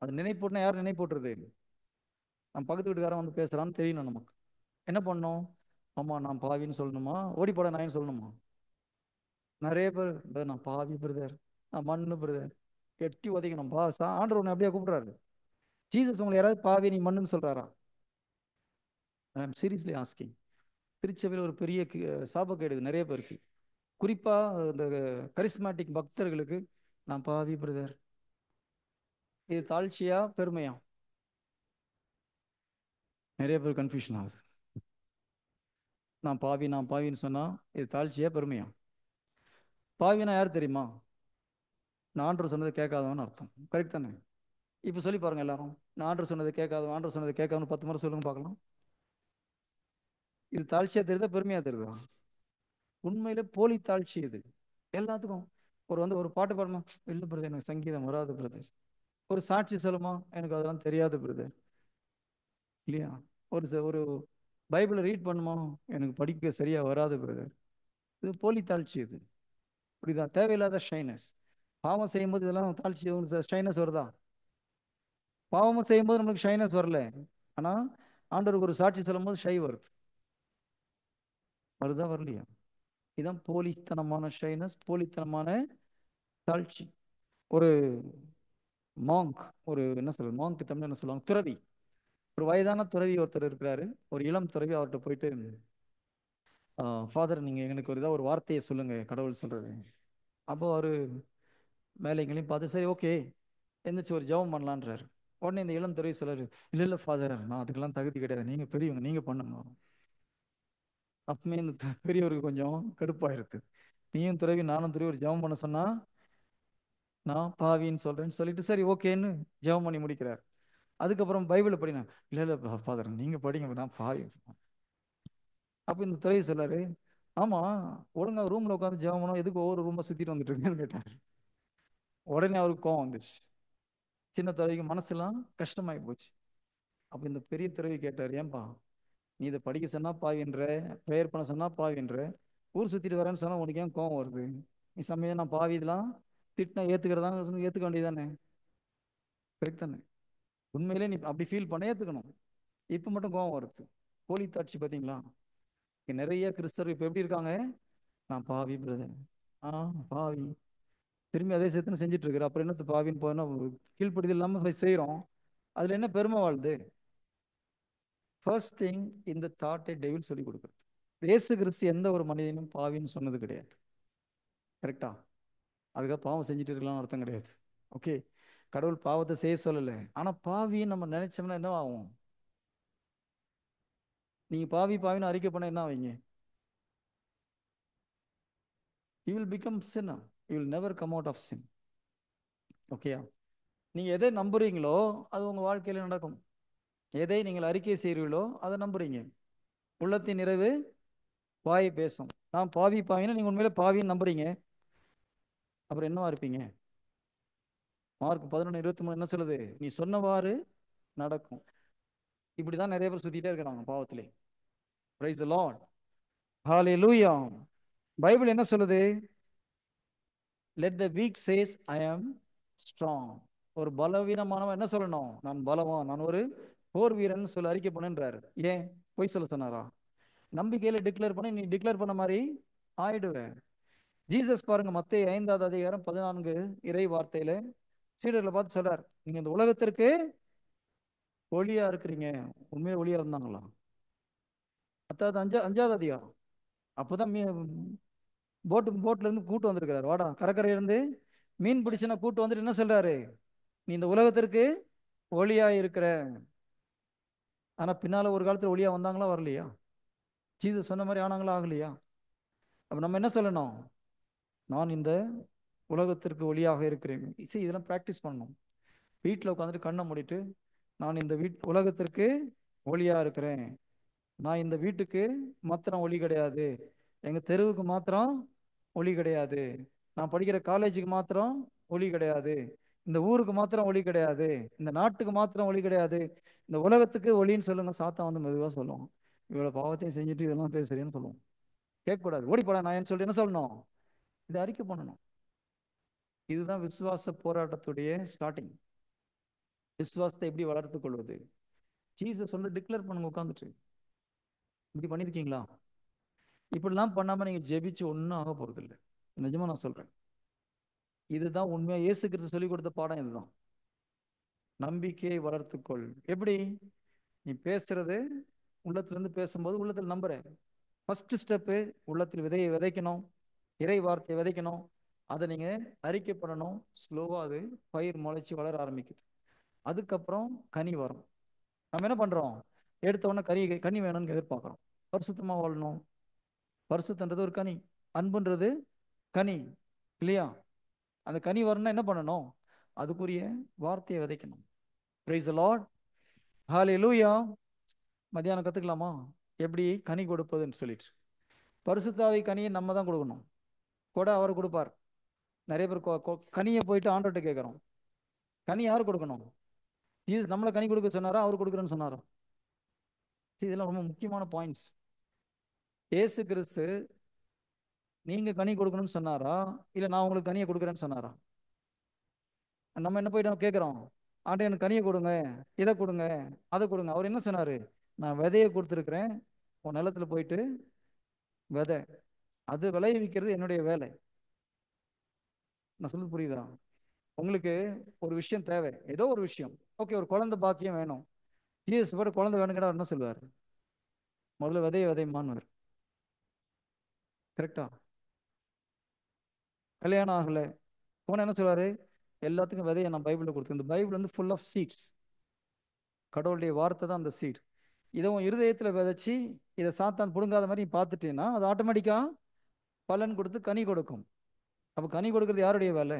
அது நினைப்பூட்டினா யார் நினைப்பூட்டுறது? நம்ம பக்கத்து வீட்டுக்காரன் வந்து பேசுறான்னு தெரியணும் நமக்கு. என்ன பண்ணணும்? ஆமா, நான் பாவின்னு சொல்லணுமா? ஓடி போட நாயின்னு சொல்லணுமா? நிறைய பேர், நான் பாவி பிரதர், நான் மண்ணு பிரதர், எட்டி உதைக்கணும். ஆண்டவர் உன்னை அப்படியே கூப்பிடுறாரு. ஜீசஸ் உங்களை யாராவது பாவி நீ மண்ணுன்னு சொல்றாரா? I am seriously asking. திருச்சபையில் ஒரு பெரிய சாபக்கேடு நிறைய பேருக்கு, குறிப்பா இந்த கரிஸ்மேட்டிக் பக்தர்களுக்கு. நான் பாவி பிரதர். இது தாழ்ச்சியா பெருமையா? நிறைய பேர் கன்ஃபியூஷன் ஆகுது. நான் பாவின்னு சொன்னா இது தாழ்ச்சியா பெருமையா? பாவினா யார் தெரியுமா? நான் ஆண்டவர் சொன்னதை கேட்காதவன்னு அர்த்தம். கரெக்ட் தானே? இப்போ சொல்லி பாருங்க எல்லாரும், நான் ஆண்டவர் சொன்னதை கேட்காதவன்னு 10 முறை சொல்லுங்க பார்க்கலாம். இது தாழ்ச்சியா தெரியுதா பெருமையா தெரியுதா? உண்மையில போலி தாழ்ச்சி இது எல்லாத்துக்கும். ஒரு பாட்டு பாடுமா, இல்லை பிரதர் எனக்கு சங்கீதம் வராது பிரதர். ஒரு சாட்சி சொல்லுமா, எனக்கு அதெல்லாம் தெரியாது பிரதர். இல்லையா? ஒரு பைபிளை ரீட் பண்ணுமா, எனக்கு படிக்க சரியா வராது பிரதர். இது போலி தாழ்ச்சி. இது இப்படிதான் தேவையில்லாத ஷைனஸ். பாவம் செய்யும்போது இதெல்லாம் தாழ்ச்சி ஷைனஸ் வருதா? பாவமும் செய்யும்போது நம்மளுக்கு ஷைனஸ் வரல, ஆனா ஆண்டவருக்கு ஒரு சாட்சி சொல்லும் போது ஷை வருதா வரலையா? இதுதான் போலித்தனமான ஷைனஸ், போலித்தனமான தாழ்ச்சி. ஒரு மாங்க், ஒரு என்ன சொல்றது, மாங்க் தமிழ் என்ன சொல்லுவாங்க, துறவி. ஒரு வயதான துறவி ஒருத்தர் இருக்கிறாரு, ஒரு இளம் துறவி. அவர்கிட்ட போயிட்டு, ஃபாதர் நீங்க எனக்கு ஒரு வார்த்தையை சொல்லுங்க கடவுள் சொல்றது. அப்போ அவரு மேலைங்களையும் பார்த்து, சரி ஓகே எந்திரிச்சு ஒரு ஜெபம் பண்ணலான்றாரு. உடனே இந்த இளம் துறவி சொல்றாரு, இல்ல இல்ல ஃபாதர் நான் அதுக்கெல்லாம் தகுதி கிடையாது, நீங்க பெரியவங்க, நீங்க பண்ணுங்க. அப்பமே இந்த பெரியவருக்கு கொஞ்சம் கடுப்பாயிருக்கு. நீயும் துறவி நானும் துறவி ஒரு ஜெபம் பண்ண சொன்னா நான் பாவின்னு சொல்றேன்னு சொல்லிட்டு சரி ஓகேன்னு ஜெபம் பண்ணி முடிக்கிறார். அதுக்கப்புறம் பைபிளை படினேன். இல்ல இல்ல ஃபாதர் நீங்க படிங்க, நான் பாவி. அப்ப இந்த துறவி சொல்லாரு, ஆமா ஒழுங்கா ரூம்ல உட்காந்து ஜெபம் பண்ணோம், எதுக்கு ஒவ்வொரு ரூமை சுத்திட்டு வந்துட்டு இருக்கேன்னு கேட்டார். உடனே அவருக்கு கோவம் வந்துச்சு. சின்ன துறவிக்கு மனசெல்லாம் கஷ்டமாயி போச்சு. அப்ப இந்த பெரிய துறவி கேட்டார், ஏன்பா நீ இதை படிக்க சொன்னா பாவின்ற, ப்ரேயர் பண்ண சொன்னா பாவின்ற, ஊர் சுத்திட்டு வரேன்னு சொன்னா உனக்கு ஏன் கோவம் வருது? நீ சமயம் நான் பாவி இதெல்லாம் திட்டினா ஏத்துக்கிறதா ஏத்துக்க வேண்டியதானே? கரெக்ட் தானே? உண்மையிலே நீ அப்படி ஃபீல் பண்ண ஏத்துக்கணும். இப்ப மட்டும் கோவம் வருது. போலி தாட்சி பார்த்தீங்களா? இங்க நிறைய கிறிஸ்தவர் இப்ப எப்படி இருக்காங்க, நான் பாவி பிரதர், பாவி, திரும்பி அதே சேர்த்துன்னு செஞ்சுட்டு இருக்கிற. அப்புறம் என்னத்து பாவின்னு போனா கீழ்ப்படுதல் இல்லாம போய் செய்யறோம். அதுல என்ன பெருமை வாழ்து? ஃபர்ஸ்ட் திங், இந்த தாட்டை டெவில் சொல்லி கொடுக்குறது. இயேசு கிறிஸ்து எந்த ஒரு மனிதனும் பாவின்னு சொன்னது கிடையாது. கரெக்டா? அதுக்காக பாவம் செஞ்சுட்டு இருக்கலாம்னு அர்த்தம் கிடையாது. ஓகே, கடவுள் பாவத்தை செய்ய சொல்லலை, ஆனா பாவின்னு நம்ம நினைச்சோம்னா என்ன ஆகும்? நீங்க பாவின்னு அறிக்கை பண்ண என்ன ஆவீங்க? You will become sinner, you will never come out of sin. ஓகேயா? நீங்க எதை நம்புறீங்களோ அது உங்க வாழ்க்கையில நடக்கும். எதை நீங்கள் அறிக்கை செய்கிறீர்களோ அதை நம்புறீங்க. உள்ளத்தின் நிறைவு வாய் பேசும். நான் பாவின்னா நீங்க உண்மையில பாவின்னு நம்புறீங்க, அப்புறம் என்னவா இருப்பீங்க? மார்க் 11:23 என்ன சொல்லுது? நீ சொன்னவாறு நடக்கும். இப்படிதான் நிறைய பேர் சுத்திட்டே இருக்கிறாங்க பாவத்திலே. Price the lord, hallelujah. Bible என்ன சொல்லுது? Let the week says I ஆம் ஸ்ட்ராங். ஒரு பலவீனமானவன் என்ன சொல்லணும்? நான் பலவான், நான் ஒரு போர் வீரன் சொல்ல அறிக்கை பண்ணுன்றாரு. ஏன் பொய் சொல்ல சொன்னாரா? நம்பிக்கையில டிக்ளேர் பண்ணி நீ டிக்ளேர் பண்ண மாதிரி ஆயிடுவ. ஜீசஸ் பாருங்க, மத்தேயு 5:14 இறை வார்த்தையில சீடர்களை பார்த்து சொல்றார், நீங்க இந்த உலகத்திற்கு ஒளியா இருக்கிறீங்க. உண்மையில ஒளியா இருந்தாங்களா? அதாவது 5வது அதிகாரம். அப்போதான் போட்ல இருந்து கூட்டு வந்திருக்கிறார். வாடா கடற்கரையில இருந்து மீன் பிடிச்சுன்னா கூட்டு வந்துட்டு என்ன சொல்றாரு? நீ இந்த உலகத்திற்கு ஒளியா இருக்கிற. ஆனா பின்னால ஒரு காலத்துல ஒளியா வந்தாங்களா வரலையா? ஜீசஸ் சொன்ன மாதிரி ஆனாங்களா ஆகலையா? அப்ப நம்ம என்ன சொல்லணும்? நான் இந்த உலகத்திற்கு ஒளியாக இருக்கிறேன். இதெல்லாம் ப்ராக்டிஸ் பண்ணணும். வீட்டில் உட்காந்துட்டு கண்ணை மூடிட்டு, நான் இந்த உலகத்திற்கு ஒளியா இருக்கிறேன். நான் இந்த வீட்டுக்கு மாத்திரம் ஒளி கிடையாது, எங்க தெருவுக்கு மாத்திரம் ஒளி கிடையாது, நான் படிக்கிற காலேஜுக்கு மாத்திரம் ஒளி கிடையாது, இந்த ஊருக்கு மாத்திரம் ஒளி கிடையாது, இந்த நாட்டுக்கு மாத்திரம் ஒளி கிடையாது, இந்த உலகத்துக்கு ஒளின்னு சொல்லுங்க. சாத்தான் வந்து மெதுவா சொல்லுவோம், இவ்வளவு பாவத்தையும் செஞ்சுட்டு இதெல்லாம் பேசுறேன்னு சொல்லுவோம். கேட்கக்கூடாது, ஓடிப்படா நான் சொல்லிட்டு என்ன சொல்லணும்? இதை அறிக்கை பண்ணணும். இதுதான் விசுவாச போராட்டத்துடைய ஸ்டார்டிங். விசுவாசத்தை எப்படி வளர்த்து கொள்வது? ஜீசஸ் வந்து டிக்ளேர் பண்ணுங்க உட்காந்துட்டு. இப்படி பண்ணிருக்கீங்களா? இப்படிலாம் பண்ணாம நீங்க ஜெபிச்சு ஒன்றும் ஆக போறது இல்லை. நிஜமா நான் சொல்றேன். இதுதான் உண்மையா இயேசு கிறிஸ்து சொல்லிக் கொடுத்த பாடம். இதுதான் நம்பிக்கையை வளர்த்துக்கொள். எப்படி? நீ பேசுறது உள்ளத்துல இருந்து பேசும்போது உள்ளத்துல நம்புற. ஃபர்ஸ்ட் ஸ்டெப்பு உள்ளத்தில் விதையை விதைக்கணும், இறை வார்த்தையை விதைக்கணும், அதை நீங்க அறிக்கை பண்ணணும். ஸ்லோவா அது பயிர் முளைச்சி வளர ஆரம்பிக்குது. அதுக்கப்புறம் கனி வரும். நம்ம என்ன பண்றோம்? எடுத்த உடனே கனி வேணும்னு எதிர்பார்க்கிறோம். பரிசுத்தமா வாழணும். பரிசுத்தன்றது ஒரு கனி, அன்புன்றது கனி இல்லையா? அந்த கனி வரணும்னா என்ன பண்ணணும்? அதுக்குரிய வார்த்தையை விதைக்கணும். பிரைஸ் தி லார்ட், ஹalleluya. மத்தியானம் கத்துக்கலாமா எப்படி கனி கொடுப்பதுன்னு சொல்லிட்டு? பரிசுத்தாவி கனியை நம்ம தான் கொடுக்கணும், கூட அவர் கொடுப்பார். நிறைய பேர் கனியை போயிட்டு ஆண்டவர்கிட்ட கேட்குறோம். கனி யார் கொடுக்கணும்? ஜீசஸ் நம்மளை கனி கொடுக்க சொன்னாரா, அவர் கொடுக்குறேன்னு சொன்னாரா? இதெல்லாம் ரொம்ப முக்கியமான பாயிண்ட்ஸ். ஏசு கிறிஸ்து நீங்க கனி கொடுக்கணும்னு சொன்னாரா, இல்லை நான் உங்களுக்கு கனியை கொடுக்குறேன்னு சொன்னாரா? நம்ம என்ன போயிட்டு கேட்குறோம், ஆண்டே எனக்கு கனியை கொடுங்க, இதை கொடுங்க, அதை கொடுங்க. அவர் என்ன சொன்னாரு? நான் விதையை கொடுத்துருக்குறேன், உன் நிலத்துல போயிட்டு விதை, அது விளைவிக்கிறது என்னுடைய வேலை. நான் சொல்றது புரியுதா? உங்களுக்கு ஒரு விஷயம் தேவை, ஏதோ ஒரு விஷயம். ஓகே, ஒரு குழந்தை பாக்கியம் வேணும். ஜீசஸ் கூட குழந்தை வேணுங்கிற என்ன சொல்லுவார்? முதல்ல விதையை விதைமான்னு. கரெக்டா? கல்யாணம் ஆகல போன என்ன சொல்வாரு? எல்லாத்துக்கும் விதையை நான் பைபிளில் கொடுத்து. இந்த பைபிள் வந்து ஃபுல் ஆஃப் சீட்ஸ். கடவுளுடைய வார்த்தை தான் அந்த சீட். இதை உன் இருதயத்தில் விதைச்சி இதை சாத்தான் பிடுங்காத மாதிரி பார்த்துட்டேன்னா அது ஆட்டோமேட்டிக்கா பலன் கொடுத்து கனி கொடுக்கும். அப்போ கனி கொடுக்கறது யாருடைய வேலை?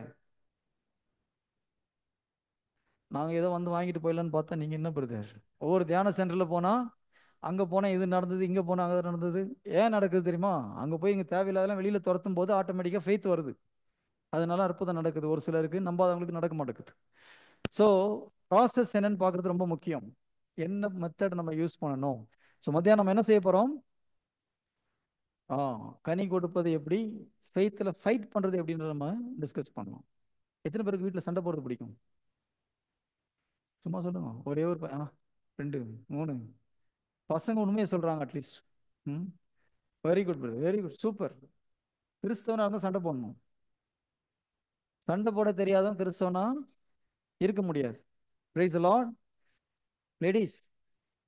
நாங்கள் ஏதோ வந்து வாங்கிட்டு போயிடலான்னு பார்த்தா நீங்கள் என்ன பிரதர்? ஒவ்வொரு தியான சென்டரில் போனால் அங்கே போனால் இது நடந்தது, இங்கே போனால் அங்கே நடந்தது. ஏன் நடக்குது தெரியுமா? அங்கே போய் இங்கே தேவையில்லாதெல்லாம் வெளியில் துரத்தும் போது ஆட்டோமேட்டிக்காக ஃபெய்த் வருது. அதனால அற்புதம் நடக்குது. ஒரு சிலருக்கு, நம்பாதவங்களுக்கு நடக்க மாட்டேங்குது. ஸோ ப்ராசஸ் என்னன்னு பார்க்குறது ரொம்ப முக்கியம். என்ன மெத்தட் நம்ம யூஸ் பண்ணணும்? ஸோ மத்தியானம் நம்ம என்ன செய்ய போகிறோம்? கனி கொடுப்பது எப்படி, ஃபெய்த்தில் ஃபைட் பண்ணுறது எப்படின்னு நம்ம டிஸ்கஸ் பண்ணலாம். எத்தனை பேருக்கு வீட்டில் சண்டை போடுறது பிடிக்கும்? சும்மா சொல்லுங்க. ஒரே ஒரு 2 3 பசங்க உண்மையை சொல்கிறாங்க அட்லீஸ்ட். ம், very good brother, very good, super. கிறிஸ்தவனாக இருந்தால் சண்டை போடணும். சண்டை போட தெரியாதவன் கிறிஸ்தவனா இருக்க முடியாது. Price the Lord. லேடிஸ்,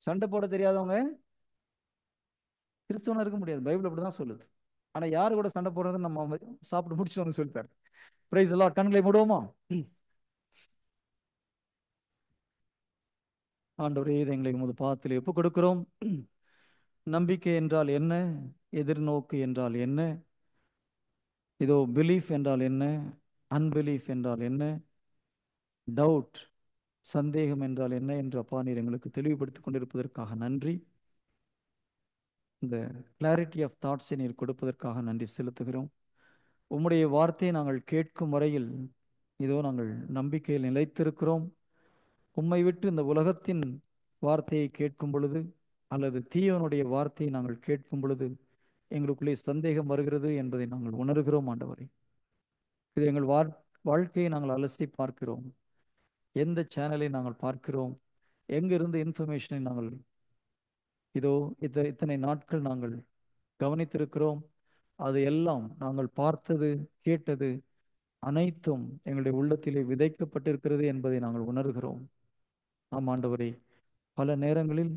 சண்டை போட தெரியாதவங்க கிறிஸ்தவனா இருக்க முடியாது. பைபிள் அப்படிதான் சொல்லுது. ஆனால் யாரு கூட சண்டை போடுறது நம்ம சாப்பிட்டு முடிச்சவங்க சொல்லிட்டார். Price the Lord. கண்களை மூடுவோமா? ஆண்டவரே, இதை எங்களை உமது பாதத்தில் ஒப்புக் கொடுக்கிறோம். நம்பிக்கை என்றால் என்ன? எதிர்நோக்கு என்றால் என்ன? இதோ பிலீஃப் என்றால் என்ன? அன்பிலீஃப் என்றால் என்ன? டவுட், சந்தேகம் என்றால் என்ன என்று அப்பா நீர் எங்களுக்கு தெளிவுபடுத்திக் கொண்டிருப்பதற்காக நன்றி. இந்த கிளாரிட்டி ஆஃப் தாட்ஸை நீர் கொடுப்பதற்காக நன்றி செலுத்துகிறோம். உம்முடைய வார்த்தையை நாங்கள் கேட்கும் வரையில் இதோ நாங்கள் நம்பிக்கையில் நிலைத்திருக்கிறோம். உம்மை விட்டு இந்த உலகத்தின் வார்த்தையை கேட்கும் பொழுது அல்லது தீயவனுடைய வார்த்தையை நாங்கள் கேட்கும் பொழுது எங்களுக்குள்ளே சந்தேகம் வருகிறது என்பதை நாங்கள் உணர்கிறோம். ஆண்டவரே, இது எங்கள் வாழ்க்கையை நாங்கள் அலசி பார்க்கிறோம். எந்த சேனலை நாங்கள் பார்க்கிறோம், எங்கிருந்து இன்ஃபர்மேஷனை நாங்கள் இதோ இத்தனை நாட்கள் நாங்கள் கவனித்திருக்கிறோம். அது எல்லாம் நாங்கள் பார்த்தது கேட்டது அனைத்தும் எங்களுடைய உள்ளத்திலே விதைக்கப்பட்டிருக்கிறது என்பதை நாங்கள் உணர்கிறோம். ஆம் ஆண்டவரே, பல நேரங்களில்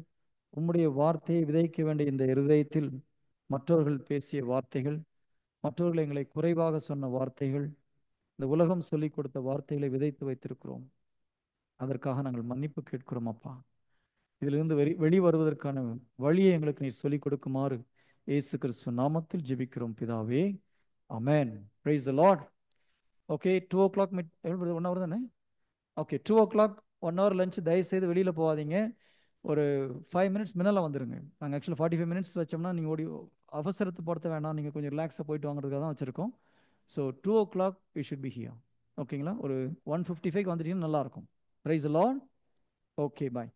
உம்முடைய வார்த்தையை விதைக்க வேண்டிய இந்த இருதயத்தில் மற்றவர்கள் பேசிய வார்த்தைகள், மற்றவர்கள் எங்களை குறைவாக சொன்ன வார்த்தைகள், இந்த உலகம் சொல்லிக் கொடுத்த வார்த்தைகளை விதைத்து வைத்திருக்கிறோம். அதற்காக நாங்கள் மன்னிப்பு கேட்கிறோம் அப்பா. இதிலிருந்து வெளிவருவதற்கான வழியை எங்களுக்கு நீர் சொல்லிக் கொடுக்குமாறு இயேசு கிறிஸ்துவ நாமத்தில் ஜெபிக்கிறோம் பிதாவே, ஆமென். Praise the lord. Okay, 2 o'clock 1 hour தானே? Okay, 2 o'clock 1 hour lunch. தயவுசெய்து வெளியில் போகாதீங்க. ஒரு 5 minutes முன்னால் வந்துடுங்க. நாங்கள் ஆக்சுவலாக 45 minutes வச்சோம்னா நீங்கள் அவசரத்தை படுத்த வேண்டாம், நீங்கள் கொஞ்சம் ரிலாக்ஸாக போயிட்டு வாங்குறதுக்காக தான் வச்சுருக்கோம். So 2 o'clock we should be here. ஓகேங்களா? ஒரு 1:55 வந்துட்டீங்கன்னா நல்லாயிருக்கும். Price the lord. Okay, bye.